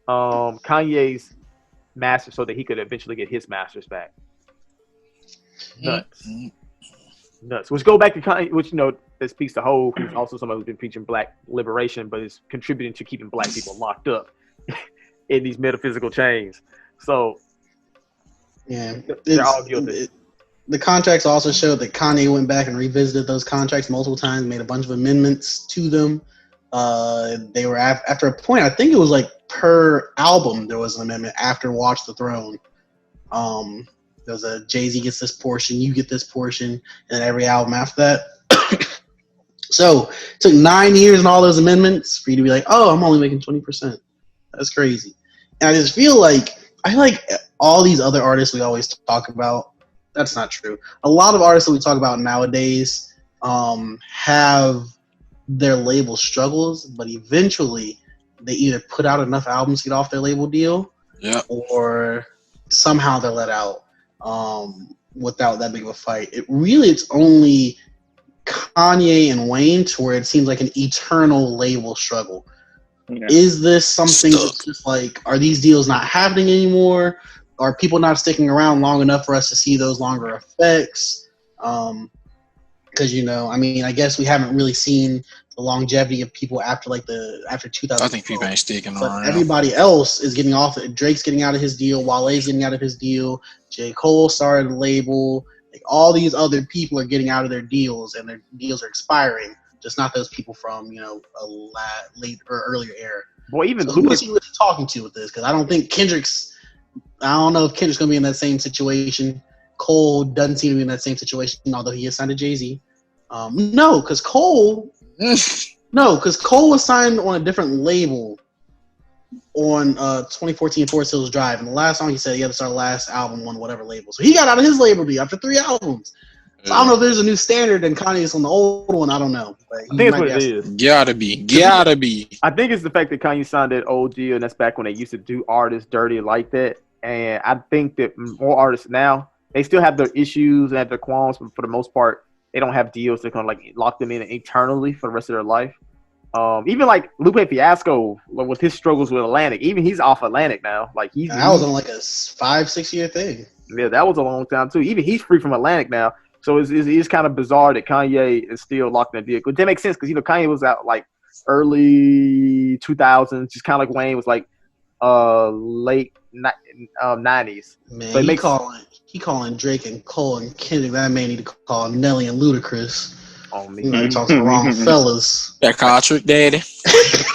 Kanye's master so that he could eventually get his masters back. Nuts. Which go back to Kanye, which that speaks to Hov, who's also somebody who's been preaching black liberation, but is contributing to keeping black people locked up in these metaphysical chains. So yeah, they're all guilty. The contracts also showed that Kanye went back and revisited those contracts multiple times, made a bunch of amendments to them. They were after a point, I think it was like per album there was an amendment after Watch the Throne. There was a Jay-Z gets this portion, you get this portion, and then every album after that. So it took 9 years and all those amendments for you to be like, oh, I'm only making 20%. That's crazy. And I just feel like all these other artists we always talk about, that's not true. A lot of artists that we talk about nowadays have their label struggles, but eventually they either put out enough albums to get off their label deal, or somehow they're let out without that big of a fight. It's only Kanye and Wayne to where it seems like an eternal label struggle. Yeah. Is this something that's just like, are these deals not happening anymore? Are people not sticking around long enough for us to see those longer effects? Because I guess we haven't really seen the longevity of people after 2000. I think people ain't sticking around. Everybody else is getting off. Drake's getting out of his deal. Wale's getting out of his deal. J. Cole started a label. Like, all these other people are getting out of their deals, and their deals are expiring. just not those people from a late or earlier era. Boy, even so who is he really talking to with this? Because I don't think Kendrick's. I don't know if Kendrick's gonna be in that same situation. Cole doesn't seem to be in that same situation, although he is signed to Jay-Z. No, because Cole was signed on a different label on 2014 Forest Hills Drive, and the last song he said he had to start last album on whatever label. So he got out of his label deal after 3 albums. So I don't know if there's a new standard and Kanye's on the old one. I don't know. But I think that's what it is. Gotta be. I think it's the fact that Kanye signed that old deal, and that's back when they used to do artists dirty like that. And I think that more artists now, they still have their issues and have their qualms, but for the most part, they don't have deals that kind of like lock them in eternally for the rest of their life. Even like Lupe Fiasco, with his struggles with Atlantic, even he's off Atlantic now. Like that was on like a 5-6 year thing. Yeah, that was a long time too. Even he's free from Atlantic now. So it's kind of bizarre that Kanye is still locked in a deal. But that makes sense because Kanye was out like early 2000s, just kind of like Wayne was like late 90s. Man, so he calling Drake and Cole and Kendrick. That man need to call Nelly and Ludacris. Oh me, he talking to the wrong fellas. That contract daddy.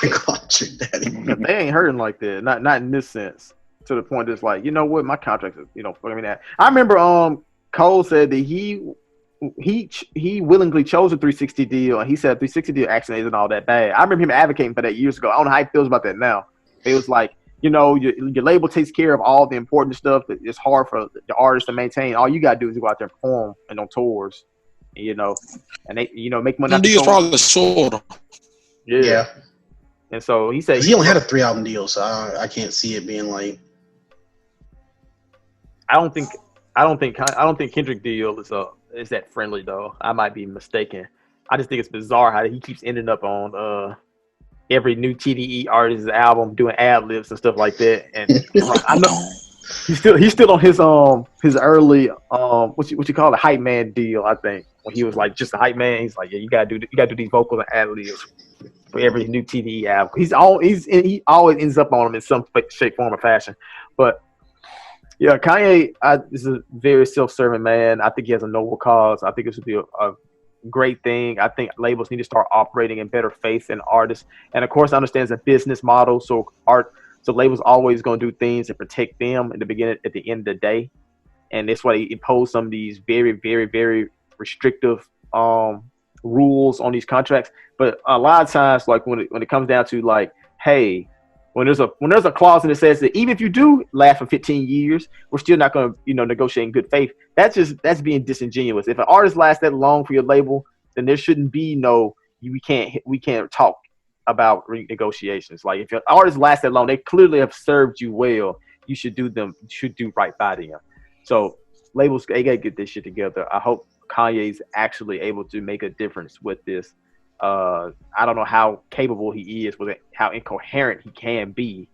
Contract daddy. They ain't hurting like that. Not in this sense. To the point that's like, you know what, my contract is fucking me that. I remember Cole said that he willingly chose a 360 deal, and he said a 360 deal actually isn't all that bad. I remember him advocating for that years ago. I don't know how he feels about that now. It was like, your label takes care of all the important stuff that is hard for the artist to maintain. All you gotta do is go out there and perform and on tours, and they make money. The deal's probably shorter. Yeah. And so he said he only had a 3 album deal, so I can't see it being like. I don't think Kendrick deal is that friendly though. I might be mistaken. I just think it's bizarre how he keeps ending up on every new TDE artist's album doing ad libs and stuff like that. And I know he's still on his early what you call it, hype man deal. I think when he was like just a hype man, he's like, yeah, you gotta do these vocals and ad libs for every new TDE album. He always ends up on them in some shape, form, or fashion. But yeah, Kanye is a very self-serving man. I think he has a noble cause. I think this would be a great thing. I think labels need to start operating in better faith in artists. And of course, I understand it's a business model. So labels always going to do things to protect them at the end of the day. And that's why they impose some of these very, very, very restrictive rules on these contracts. But a lot of times, like when it comes down to like, hey, when there's a clause that says that even if you do last for 15 years, we're still not going to negotiate in good faith. That's being disingenuous. If an artist lasts that long for your label, then there shouldn't be we can't talk about renegotiations. Like if your artist lasts that long, they clearly have served you well. You should do right by them. So labels, they gotta get this shit together. I hope Kanye's actually able to make a difference with this. I don't know how capable he is with it, how incoherent he can be.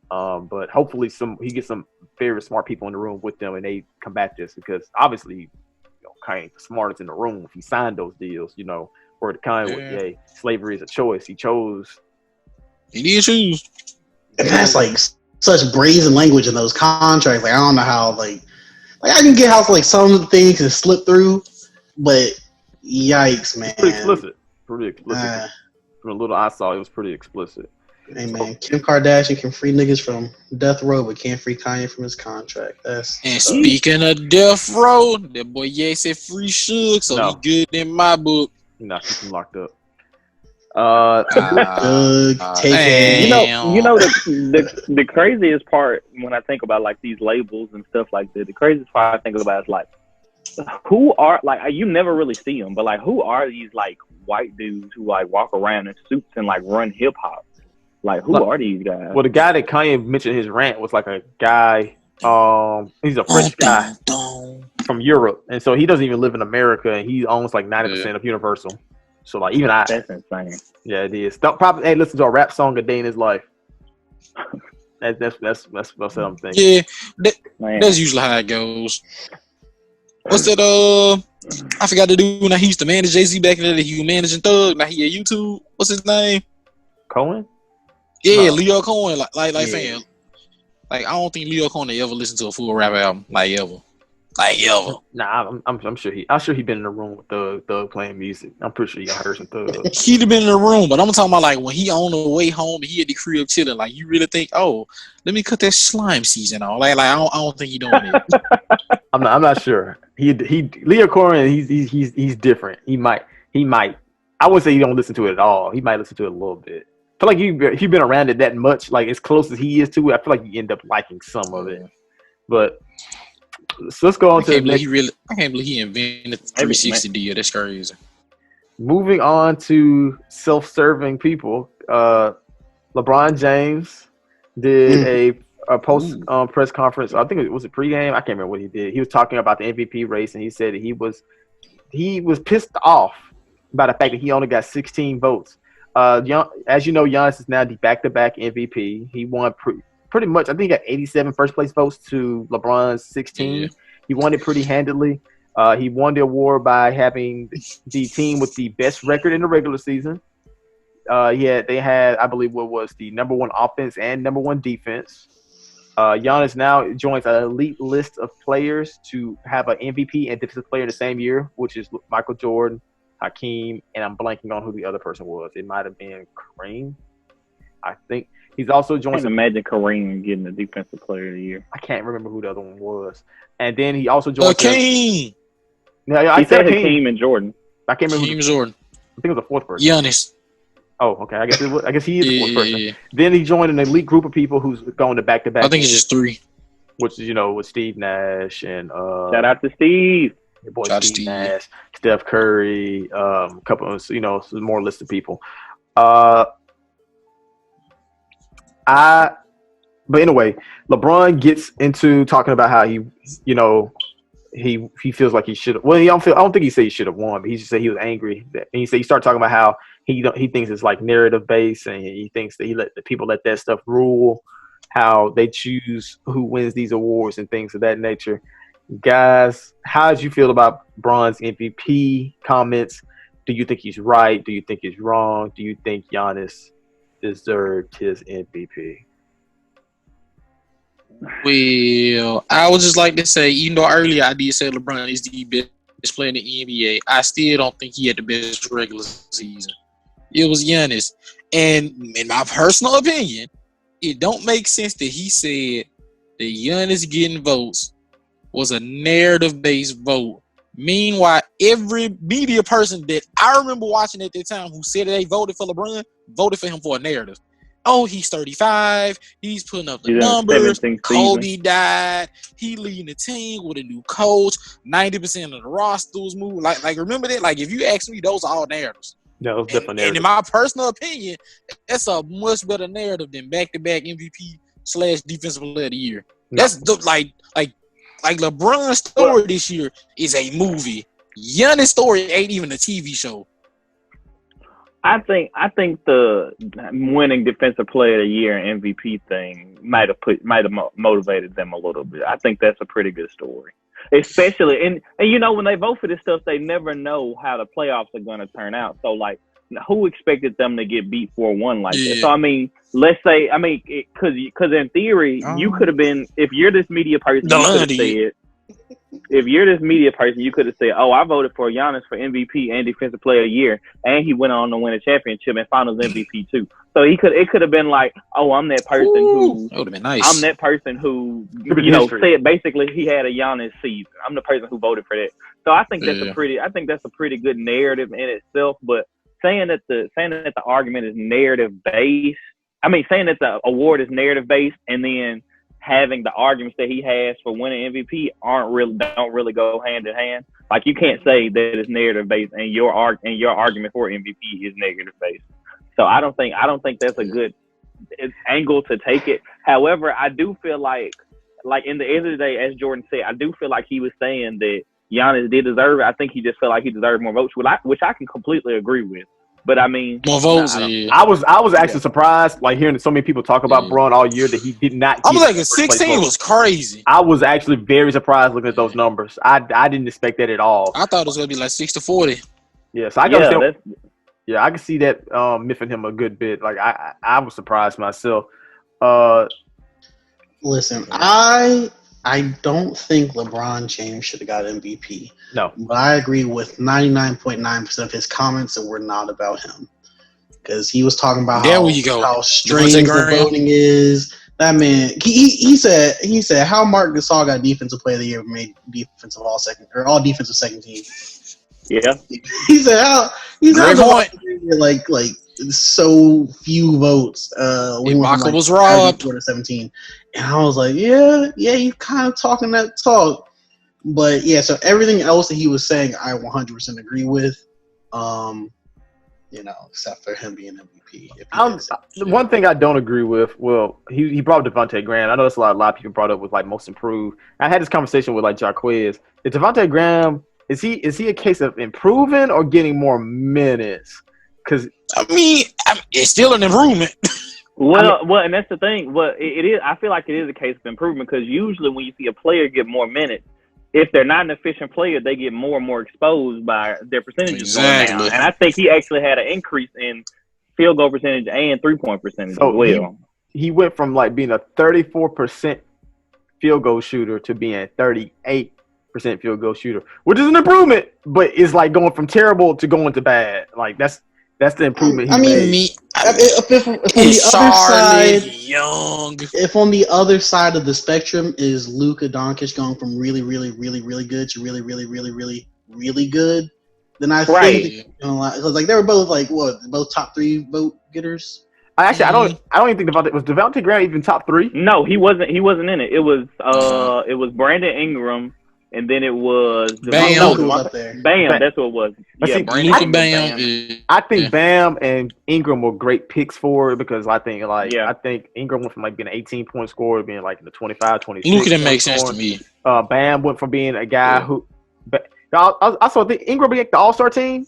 But hopefully he gets some very smart people in the room with them and they combat this, because obviously Kanye ain't the smartest in the room if he signed those deals, where the Kanye slavery is a choice. He did choose. And that's like such brazen language in those contracts. Like I don't know how like I can get how like some of the things can slip through, but yikes, man. Pretty explicit. From a little I saw, it was pretty explicit. Hey man, Kim Kardashian can free niggas from death row, but can't free Kanye from his contract. Speaking of death row, that boy Ye said free Suge, so he good in my book. Nah, keep him locked up. The craziest part when I think about like these labels and stuff like that, the craziest part I think about is like, who are like you never really see them, but like who are these like white dudes who like walk around in suits and like run hip hop? Like who are these guys? Well, the guy that Kanye mentioned in his rant was like a guy. He's a French guy from Europe, and so he doesn't even live in America, and he owns like 90% of Universal. So like even that's insane. Yeah, it is. Hey, listen to a rap song a day in his life. That's what I'm thinking. Yeah, that's usually how it goes. What's that? I forgot to do when he used to manage Jay-Z back in the day. He was managing Thug. Now he at YouTube. What's his name? Cohen? Yeah, Leo Cohen. Like fam. Like I don't think Leo Cohen ever listened to a full rap album, like ever. Like ever. Nah, I'm sure he been in the room with Thug playing music. I'm pretty sure y'all heard some Thug. He'd have been in the room, but I'm talking about like when he on the way home, he at the crib chilling. Like you really think, oh, let me cut that slime season on. Like I don't think he doing it. I'm not sure. Leo Corin, he's different. He might. I wouldn't say he don't listen to it at all. He might listen to it a little bit. I feel like if you've been around it that much, like as close as he is to it, I feel like you end up liking some of it. But so let's go on to the next. I can't believe he invented the 360 deal. That's crazy. Moving on to self-serving people. LeBron James did a post press conference. I think it was a pregame. I can't remember what he did. He was talking about the MVP race, and he said that he was pissed off about the fact that he only got 16 votes. As you know, Giannis is now the back-to-back MVP. He won pretty much. I think he got 87 first-place votes to LeBron's 16. Yeah. He won it pretty handedly. He won the award by having the team with the best record in the regular season. They had, I believe, what was the number one offense and number one defense. Giannis now joins an elite list of players to have an MVP and defensive player in the same year, which is Michael Jordan, Hakeem, and I'm blanking on who the other person was. It might have been Kareem, I think. He's also joined. I can imagine Kareem getting the defensive player of the year. I can't remember who the other one was. And then he also joined. Hakeem. Yeah, I said Hakeem and Jordan. I can't remember. Hakeem Jordan. I think it was the fourth person. Giannis. Oh, okay. I guess he is the fourth person. Yeah. Then he joined an elite group of people who's going to back-to-back. I think it's just three. Which is, with Steve Nash and shout out to Steve. Your boy Steve Nash, Steph Curry, a couple of some more list of people. But anyway, LeBron gets into talking about how he feels like he should have. Well, I don't think he said he should have won, but he just said he was angry. And he started talking about how he thinks it's like narrative based, and he thinks that the people let that stuff rule, how they choose who wins these awards and things of that nature. Guys, how did you feel about Bron's MVP comments? Do you think he's right? Do you think he's wrong? Do you think Giannis deserved his MVP? Well, I would just like to say, even though earlier I did say LeBron is the best player in the NBA, I still don't think he had the best regular season. It was Giannis. And in my personal opinion, it don't make sense that he said that Giannis getting votes was a narrative-based vote. Meanwhile, every media person that I remember watching at that time who said that they voted for LeBron voted for him for a narrative. Oh, he's 35. He's putting up the numbers. Kobe died. He leading the team with a new coach. 90% of the roster was moved. Like remember that? Like, if you ask me, those are all narratives. Yeah, those definitely narratives. And in my personal opinion, that's a much better narrative than back-to-back MVP/defensive player of the year. That's like LeBron's story this year is a movie. Giannis' story ain't even a TV show. I think the winning defensive player of the year and MVP thing might have motivated them a little bit. I think that's a pretty good story, especially and when they vote for this stuff, they never know how the playoffs are going to turn out. So like, who expected them to get beat 4-1 like that? So I mean, let's say because in theory you could have been, if you're this media person, you could have said, oh, I voted for Giannis for MVP and Defensive Player of the Year, and he went on to win a championship and Finals MVP too. So it could have been like, oh, I'm that person who that would have been nice. I'm that person who said basically he had a Giannis season. I'm the person who voted for that. So I think that's a pretty good narrative in itself. But saying that the argument is narrative based, saying that the award is narrative based, and then having the arguments that he has for winning MVP don't really go hand in hand. Like, you can't say that it's narrative based and your argument for MVP is negative based. So I don't think that's a good angle to take it. However, I do feel like in the end of the day, as Jordan said, I do feel like he was saying that Giannis did deserve it. I think he just felt like he deserved more votes, which I can completely agree with. But more votes. I was actually surprised, like, hearing so many people talk about Braun all year that he did not. I was like, 16 was crazy. I was actually very surprised looking at those numbers. I didn't expect that at all. I thought it was gonna be like 60-40. Yeah, so I can see that miffing him a good bit. Like, I was surprised myself. Listen, I I don't think LeBron James should have got MVP. No. But I agree with 99.9% of his comments that were not about him. Because he was talking about how strange the voting is. That man, he said how Mark Gasol got defensive player of the year made defensive all defensive second team. Yeah. He said how like so few votes. Michael was robbed. 17, and I was like, yeah, you kind of talking that talk, but yeah. So everything else that he was saying, I 100% agree with. Except for him being MVP. The one thing I don't agree with, well, he brought up Devontae Graham. I know that's a lot of people brought up with like most improved. I had this conversation with like Jaquez. Is Devontae Graham, is he a case of improving or getting more minutes? Because it's still an improvement. Well, and that's the thing. Well, it is. I feel like it is a case of improvement because usually when you see a player get more minutes, if they're not an efficient player, they get more and more exposed by their percentages going down. And I think he actually had an increase in field goal percentage and 3-point percentage as well. He went from like being a 34% field goal shooter to being a 38% field goal shooter, which is an improvement, but it's like going from terrible to going to bad. Like that's the improvement he made. If on the other side of the spectrum is Luka Doncic going from really, really, really, really good to really, really, really, really, really good, then I think because they were both both top 3 vote getters. I don't even think was Devontae Graham even top 3? No, he wasn't in it. It was Brandon Ingram. And then it was Bam. Up there. Bam, that's what it was. Bam. I think Bam and Ingram were great picks for it because I think Ingram went from like being an 18-point scorer to being like in the 25, 26. Luka didn't make sense to me. Bam went from being a guy who. I also think Ingram being the All-Star team.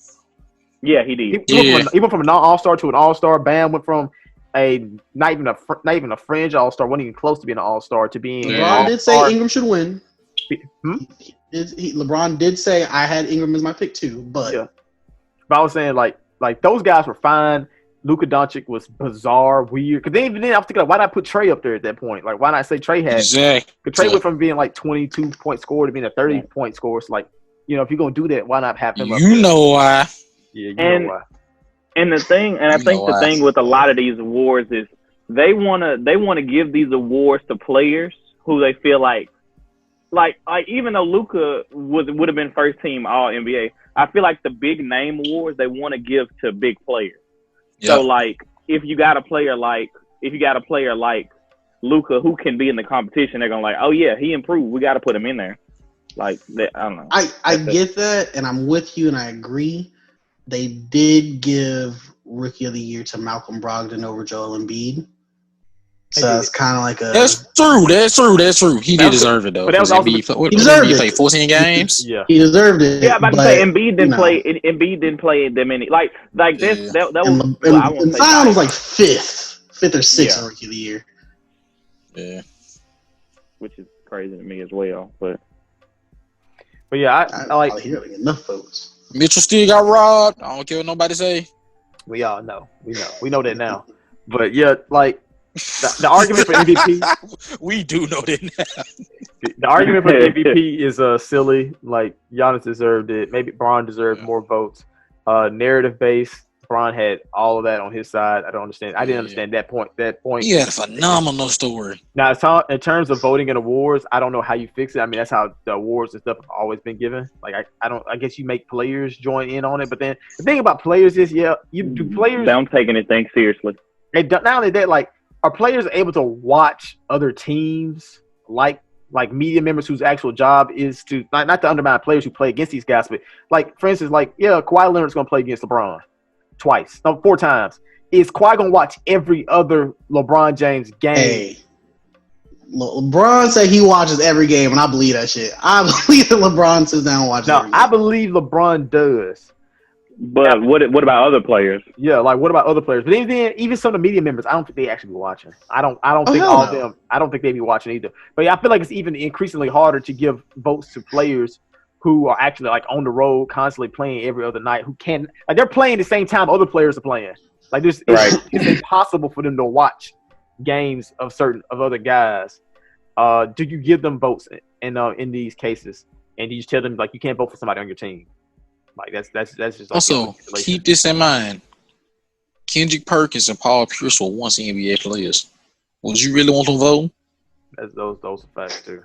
Yeah, he did. He went from a non-All-Star to an All-Star. Bam went from not even a fringe All-Star, wasn't even close to being an All-Star to being. LeBron did say Ingram should win. LeBron did say I had Ingram as my pick too, but But I was saying like those guys were fine. Luka Doncic was bizarre, weird. Because then I was thinking, why not put Trey up there at that point? Like, why not say Trey had? Exactly. Because Trey went from being like 22-point scorer to being a 30-point scorer. So like, if you're gonna do that, why not have him up there? You know why? Yeah, know why. And the thing, and I think the thing with a lot of these awards is they wanna give these awards to players who they feel like even though Luka would have been first team All NBA, I feel like the big name awards they want to give to big players. Yep. So like if you got a player like Luka who can be in the competition, they're gonna like, oh yeah, he improved. We got to put him in there. Like I don't know. I get that, and I'm with you, and I agree. They did give Rookie of the Year to Malcolm Brogdon over Joel Embiid. So it's kind of like That's true. He did deserve it though. But that was also he deserved it. He played 14 games. Yeah, he deserved it. Yeah, I'm about to say Embiid didn't play that many. Like this. That was. And Zion was like fifth or sixth Rookie of the Year. Yeah, which is crazy to me as well. But yeah, I like hearing enough votes. Mitchell still got robbed. I don't care what nobody say. We all know. We know that now. But yeah, like. The argument for MVP, we do know that now. The argument for MVP is silly. Like Giannis deserved it. Maybe Bron deserved more votes. Narrative based. Bron had all of that on his side. I don't understand. I didn't understand that point. He had a phenomenal story. Now, in terms of voting in awards, I don't know how you fix it. I mean, that's how the awards and stuff have always been given. Like I guess you make players join in on it. But then the thing about players is, you do players. They don't take anything seriously. They don't, not only that, like. Are players able to watch other teams like media members whose actual job is to not to undermine players who play against these guys, but like for instance, Kawhi Leonard's gonna play against LeBron 4 times. Is Kawhi gonna watch every other LeBron James game? Hey, LeBron said he watches every game, and I believe that shit. I believe that LeBron sits down and watches. No, I believe LeBron does. But what about other players? Yeah, like what about other players? But even some of the media members, I don't think they actually be watching. I don't think all of them. I don't think they be watching either. But yeah, I feel like it's even increasingly harder to give votes to players who are actually like on the road, constantly playing every other night. Who can they're playing the same time other players are playing. Like it's impossible for them to watch games of other guys. do you give them votes in these cases, and do you tell them like you can't vote for somebody on your team? Like that's just like, also keep this in mind. Kendrick Perkins and Paul Pierce were once NBA players. Would you really want them voting? That's those are facts too.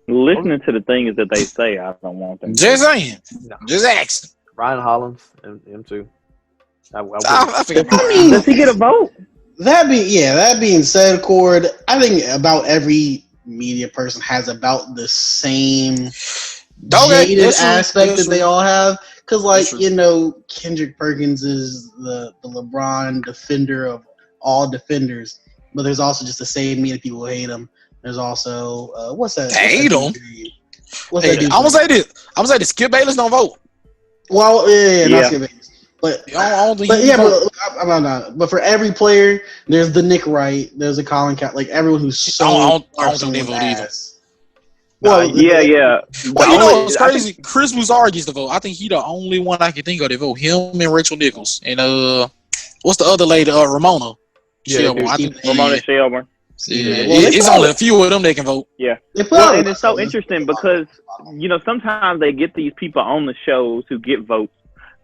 Listening to the things that they say, I don't want them. Just saying. No. Just asking. Ryan Hollins and him too. I mean, does he get a vote? That being said, Cord, I think about every media person has about the same jaded aspect that they all have. Because, like, Kendrick Perkins is the LeBron defender of all defenders, but there's also just the same media people who hate him. There's also what's that? Hate him. What's that? I'm gonna say this. Skip Bayless don't vote. Well, yeah. Not Skip Bayless. But but for every player, there's the Nick Wright, there's a Colin Cat, like everyone who's so. I don't think they vote either. Well, yeah. Well, you know what's crazy? Chris Broussard gets the vote. I think he the only one I can think of to vote. Him and Rachel Nichols and what's the other lady? Ramona. Shelburne. I think Ramona Shelburne. Yeah, it's only a few of them that can vote. Yeah, and it's so interesting because sometimes they get these people on the shows who get votes,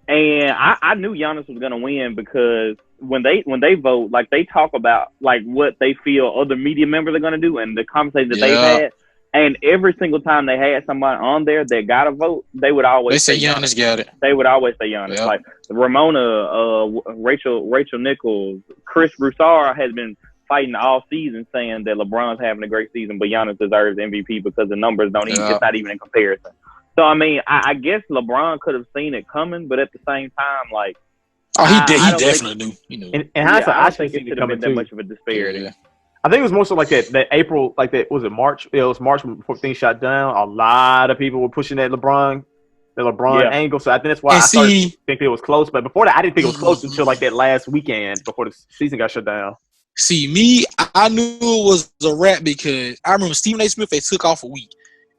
and I knew Giannis was gonna win because when they vote, like they talk about like what they feel other media members are gonna do and the conversation that they've had, and every single time they had somebody on there that got a vote, they would always say Giannis got it. They would always say Giannis. Yep. Like Ramona, Rachel Nichols, Chris Broussard has been fighting all season saying that LeBron's having a great season, but Giannis deserves MVP because the numbers don't even, it's not even in comparison. So, I mean, I guess LeBron could have seen it coming, but at the same time, like... he definitely knew. And I think it should have been that much of a disparity. Yeah. I think it was more so like that April, like that, was it March? It was March before things shut down. A lot of people were pushing that LeBron angle. So I think that's why I started thinking it was close. But before that, I didn't think it was close until like that last weekend before the season got shut down. See, me, I knew it was a wrap because I remember Stephen A. Smith, they took off a week.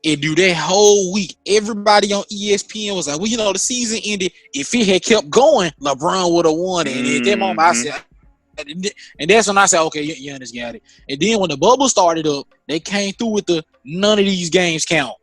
And do that whole week, everybody on ESPN was like, well, the season ended. If it had kept going, LeBron would have won. And at that moment, I said, and that's when I said, okay, Giannis got it. And then when the bubble started up, they came through with the none of these games count.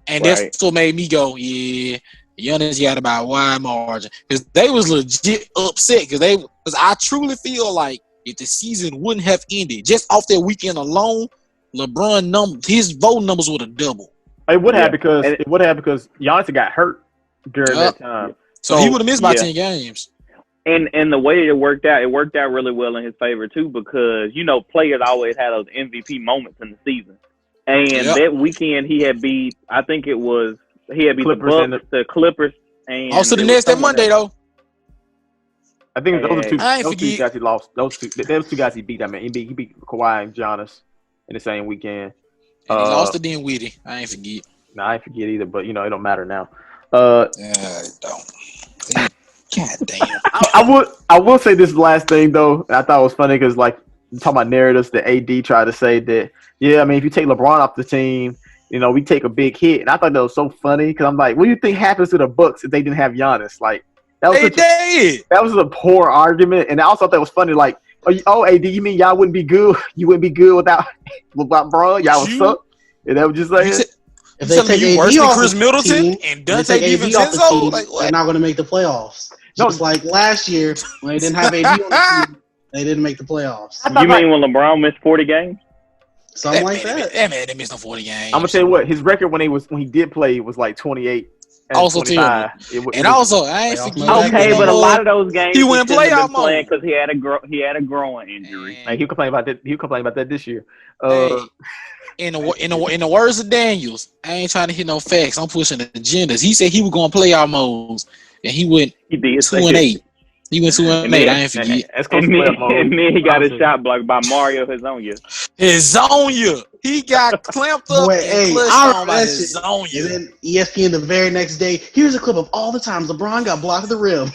And that's what made me go, yeah, Giannis got it by a wide margin. Because they was legit upset because I truly feel like if the season wouldn't have ended, just off that weekend alone, LeBron his voting numbers would have doubled. It would have because Giannis got hurt during that time. So he would have missed by 10 games. And the way it worked out really well in his favor too because players always had those MVP moments in the season. And that weekend he had beat the Bucks, the Clippers, and also the Nets that Monday though. I think those two guys he lost. Those two guys he beat. I mean, he beat Kawhi and Giannis in the same weekend. And he lost to Dinwiddie. I ain't forget. Nah, I ain't forget either. But it don't matter now. It don't. God damn. I will say this last thing though. I thought it was funny because like talking about narratives, the AD tried to say that I mean if you take LeBron off the team, we take a big hit. And I thought that was so funny because I'm like, what do you think happens to the Bucks if they didn't have Giannis? Like that was a poor argument. And I also thought it was funny. Like, oh AD, you mean y'all wouldn't be good? You wouldn't be good without LeBron? Y'all would suck. And that was just like. If they take worse AD than off Chris Middleton and Dante DiVincenzo, they're not going to make the playoffs. Just like last year when they didn't have AD on the team, they didn't make the playoffs. You mean when LeBron missed 40 games? Something like that. That man, they missed no 40 games. I'm gonna tell you what, his record when he did play was like 28. Also terrible. And also, I ain't forget. Okay, but a lot of those games he went playoff mode because he had a growing injury. Like he complained about that. He complained about that this year. In the words of Daniels, I ain't trying to hit no facts. I'm pushing the agendas. He said he was going playoff modes, and he went 2-8. He went 2-8. I ain't forget. And then he got his shot blocked by Mario Hezonja. He got clamped up and clutched on by Hezonja. And then ESPN the very next day, here's a clip of all the times LeBron got blocked at the rim.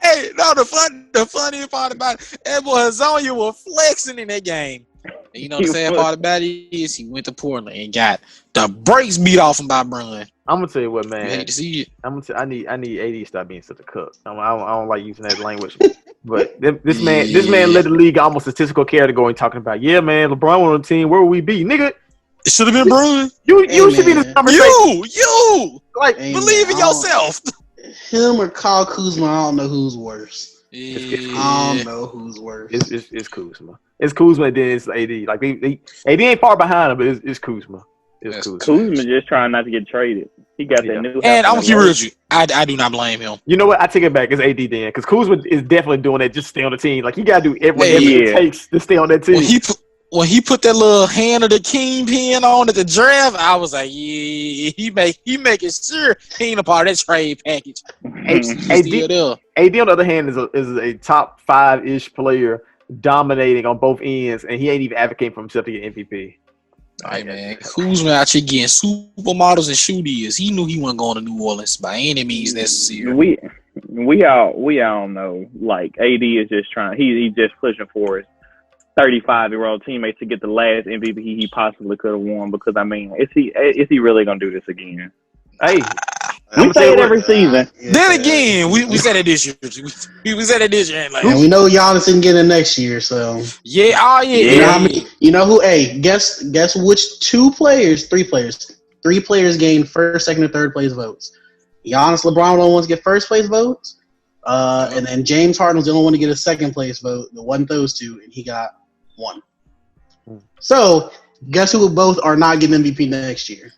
Hey, no, the funny part about it, that boy Hezonja was flexing in that game. And you know the sad part about it is he went to Portland and got the brakes beat off him by Bron. I'm gonna tell you what, man. You hate to see it. I need AD to stop being such a cook. I don't like using that language, but this man led the league almost statistical category talking about, yeah, man, LeBron on the team. Where would we be, nigga? It should have been Bron. You should be in this conversation. You like believe in yourself. Him or Kyle Kuzma, I don't know who's worse. Yeah. I don't know who's worse. It's Kuzma. It's Kuzma, and then it's AD. Like AD ain't far behind him, but it's Kuzma. Kuzma just trying not to get traded. He got that new. And I'm gonna keep real with you. I do not blame him. You know what? I take it back. It's AD then, because Kuzma is definitely doing that just to stay on the team. Like he gotta do everything it takes to stay on that team. When he put that little hand of the kingpin on at the draft, I was like, yeah, he making sure he ain't a part of that trade package. AD on the other hand is a top 5-ish player dominating on both ends, and he ain't even advocating for himself to get MVP. Hey man, Kuzma out here getting supermodels and shoe deals. He knew he wasn't going to New Orleans by any means necessary. We all know, like AD is just trying. He's just pushing for his 35-year-old teammate to get the last MVP he possibly could have won. Because I mean, is he really gonna do this again? Hey, we say it every season. Then again, we said it this year. We said it this year. Like, and we know Giannis didn't get it next year, so yeah. Oh yeah. You know how many, you know who? Hey, guess which three players gained first, second, and third place votes. Giannis, LeBron were the only ones to get first place votes, and then James Harden was the only one to get a second place vote. It wasn't those two, and he got one. So guess who both are not getting MVP next year?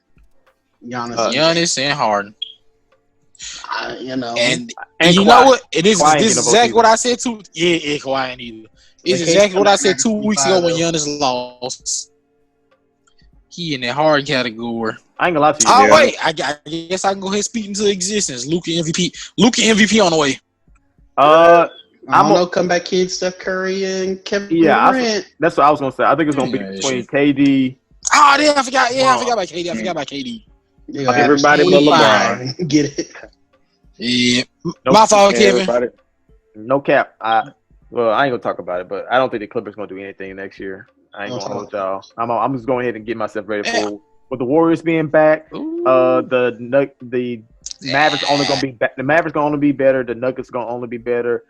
Giannis and Harden. You know, and you Kawhi. Know what? It is this exactly what I said too. Yeah, Kawhi ain't either. It's exactly what I said 2 weeks ago when Giannis lost. He in that hard category. I ain't gonna lie to you. Oh wait, I guess I can go ahead and speak into existence. Luka MVP on the way. I don't know, comeback kid Steph Curry and Kevin Durant. That's what I was gonna say. I think it's gonna be between KD. Oh, damn! I forgot about KD. I forgot about KD. Yeah, everybody but LeBron. Get it? Yeah, my fault, Kevin. No cap. I ain't gonna talk about it, but I don't think the Clippers gonna do anything next year. I ain't gonna hold y'all. I'm just going ahead and get myself ready for with the Warriors being back. The Mavericks only gonna be back. The Mavericks gonna only be better. The Nuggets gonna only be better.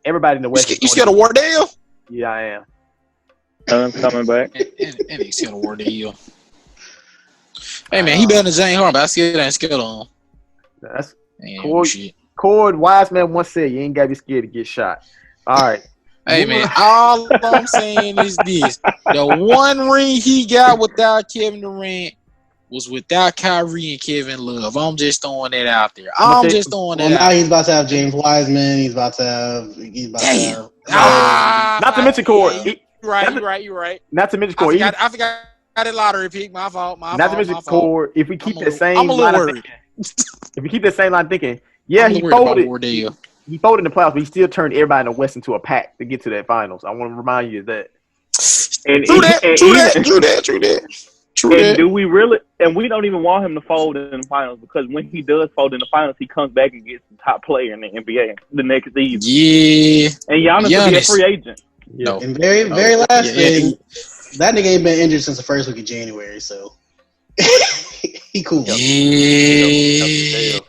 Everybody in the West. You scared of Wardell? Yeah, I am. Coming back. And he's scared of Wardell. Hey man, he better than James Harden, but I ain't scared of him. That's Cord Wiseman once said you ain't gotta be scared to get shot. All right. Hey man, all I'm saying is this: the one ring he got without Kevin Durant was without Kyrie and Kevin Love. I'm just throwing that out there. Now he's about to have James Wiseman. He's about to have. Not to mention Cord. You're right. Not to mention Cord. I forgot that lottery pick. My fault. Not to mention Cord. If we keep that same line of thinking, if we keep that same line of thinking, yeah, he folded. He folded in the playoffs, but he still turned everybody in the West into a pack to get to that finals. I want to remind you of that. True that. And do we really? And we don't even want him to fold in the finals, because when he does fold in the finals, he comes back and gets the top player in the NBA the next season. Yeah. And Giannis will be a free agent. No. And very last thing, that nigga ain't been injured since the first week of January, so he cool. Yeah.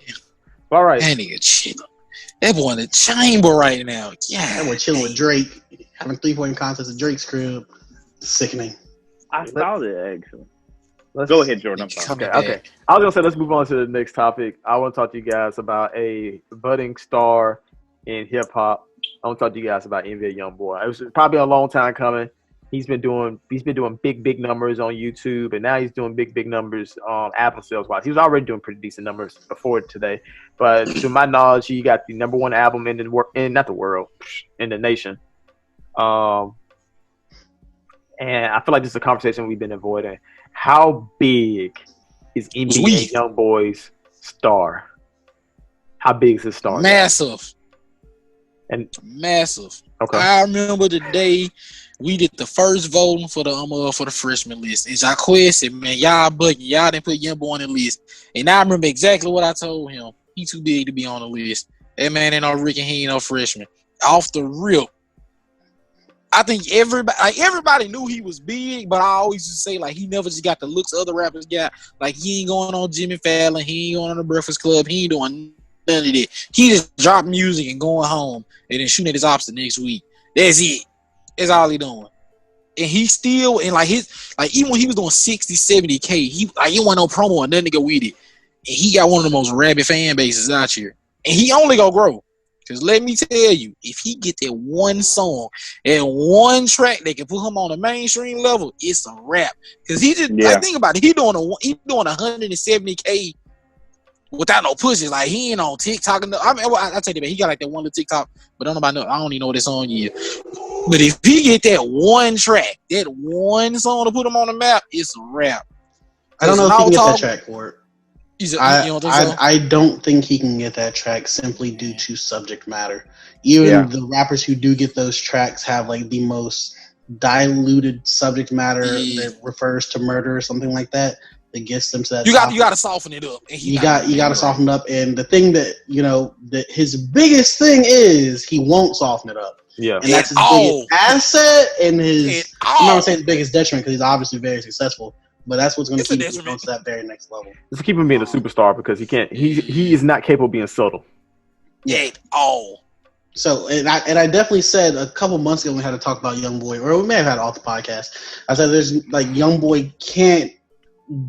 All right. That nigga chilling. That boy in the chamber right now. Yeah. That boy chilling with Drake, having 3-point contest at Drake's crib. Sickening. I saw that actually. Go ahead, Jordan. Okay. I was gonna say let's move on to the next topic. I want to talk to you guys about a budding star in hip hop. I want to talk to you guys about NBA Youngboy. It was probably a long time coming. He's been doing big numbers on YouTube, and now he's doing big numbers on Apple sales wise. He was already doing pretty decent numbers before today, but to my knowledge, he got the #1 album in the nation. And I feel like this is a conversation we've been avoiding. How big is NBA Youngboy's star? How big is his star? Massive. Massive. Okay. I remember the day we did the first voting for the freshman list. And Jacquez said, man, y'all bugging. Y'all didn't put Youngboy on the list. And I remember exactly what I told him. He too big to be on the list. That man ain't no Rick and he ain't no freshman. Off the rip. I think everybody knew he was big, but I always used to say like he never just got the looks other rappers got. Like he ain't going on Jimmy Fallon, he ain't going on the Breakfast Club, he ain't doing none of that. He just dropped music and going home and then shooting at his ops the next week. That's it. That's all he doing. And he still and like his like even when he was doing 60, 70K, he wasn't no promo or nothing to go with it. And he got one of the most rabid fan bases out here. And he only gonna grow. Cause let me tell you, if he get that one song and one track that can put him on a mainstream level, it's a rap. Cause he just like think about it, he doing 170K without no pushes. Like he ain't on TikTok. I mean, I tell you, man, he got like that one little TikTok, but don't nobody know. I don't even know what that song is. But if he get that one track, that one song to put him on the map, it's a rap. I don't know if he can get that track for it. I don't think he can get that track simply due to subject matter. Even the rappers who do get those tracks have like the most diluted subject matter that refers to murder or something like that gets them to that. You got to soften it up. You got to soften it up. And the thing that that his biggest thing is he won't soften it up. Yeah, and that's his biggest asset and his. I'm not gonna say his biggest detriment because he's obviously very successful. But that's what's going to keep him going to that very next level. It's keep him being a superstar because he can't. He is not capable of being subtle. Yeah. Oh. So and I definitely said a couple months ago when we had to talk about Youngboy, or we may have had it off the podcast. I said there's like Youngboy can't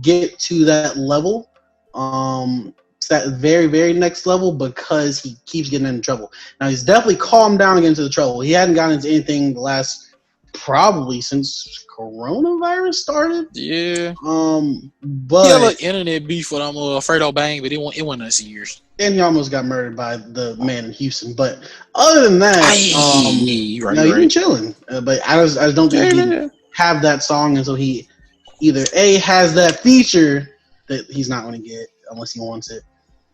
get to that level, that very very next level because he keeps getting into trouble. Now he's definitely calmed down and getting into the trouble. He hadn't gotten into anything the last probably since coronavirus started. Yeah. But he had a little internet beef with Fredo Bang, but it wasn't us years. And he almost got murdered by the man in Houston. But other than that, he's been chilling. But I just don't think he can have that song until he either A has that feature that he's not going to get unless he wants it,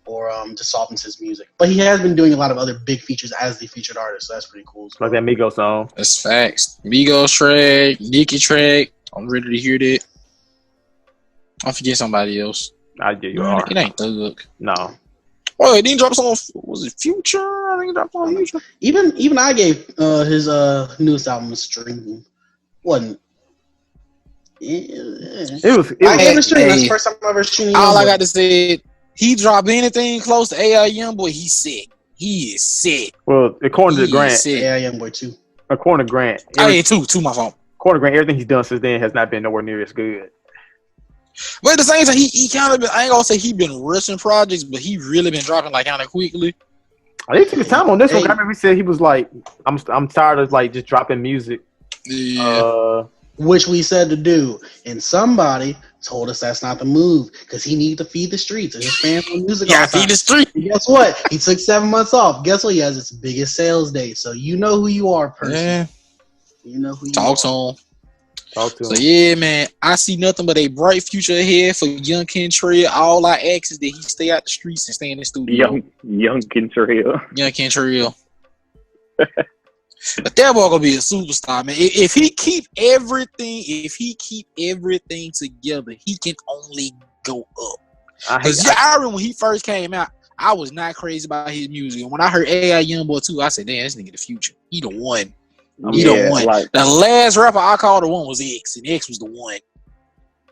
or just softens his music. But he has been doing a lot of other big features as the featured artist, so that's pretty cool. Like that Migos song. That's facts. Migos track, Nicki track. I'm ready to hear that. I'll forget somebody else. I give you a heart. It ain't Thug. No. Oh, he didn't drop a song. Was it Future? I think he dropped on Future. Even I gave his newest album a stream. Wasn't. It was. I gave it a stream. That's the first time I ever seen it. All I got to say, he drop anything close to AI Youngboy, he's sick. He is sick. Well, according to Grant, AI Youngboy too. According to Grant, two my fault. According to Grant, everything he's done since then has not been nowhere near as good. But at the same time, he kind of been, I ain't gonna say he been rushing projects, but he really been dropping like kind of quickly. I think he took his time on this one. I remember he said he was like, I'm tired of like just dropping music. Yeah. Which we said to do, and somebody told us that's not the move because he needed to feed the streets and his fans want music. Yeah, feed the streets. Guess what? He took 7 months off. Guess what? He has its biggest sales day, so you know who you are, person. Yeah. You know who you Talk are. to him. Talk to him. So yeah, man, I see nothing but a bright future ahead for Young Kentrell. All I ask is that he stay out the streets and stay in the studio. Young Kentrell. Young Kentrell. But that boy gonna be a superstar, man. If he keep everything together, he can only go up. I remember when he first came out, I was not crazy about his music. And when I heard AI Youngboy too, I said, "Damn, this nigga the future. He the one. He the one." Like, the last rapper I called the one was X, and X was the one.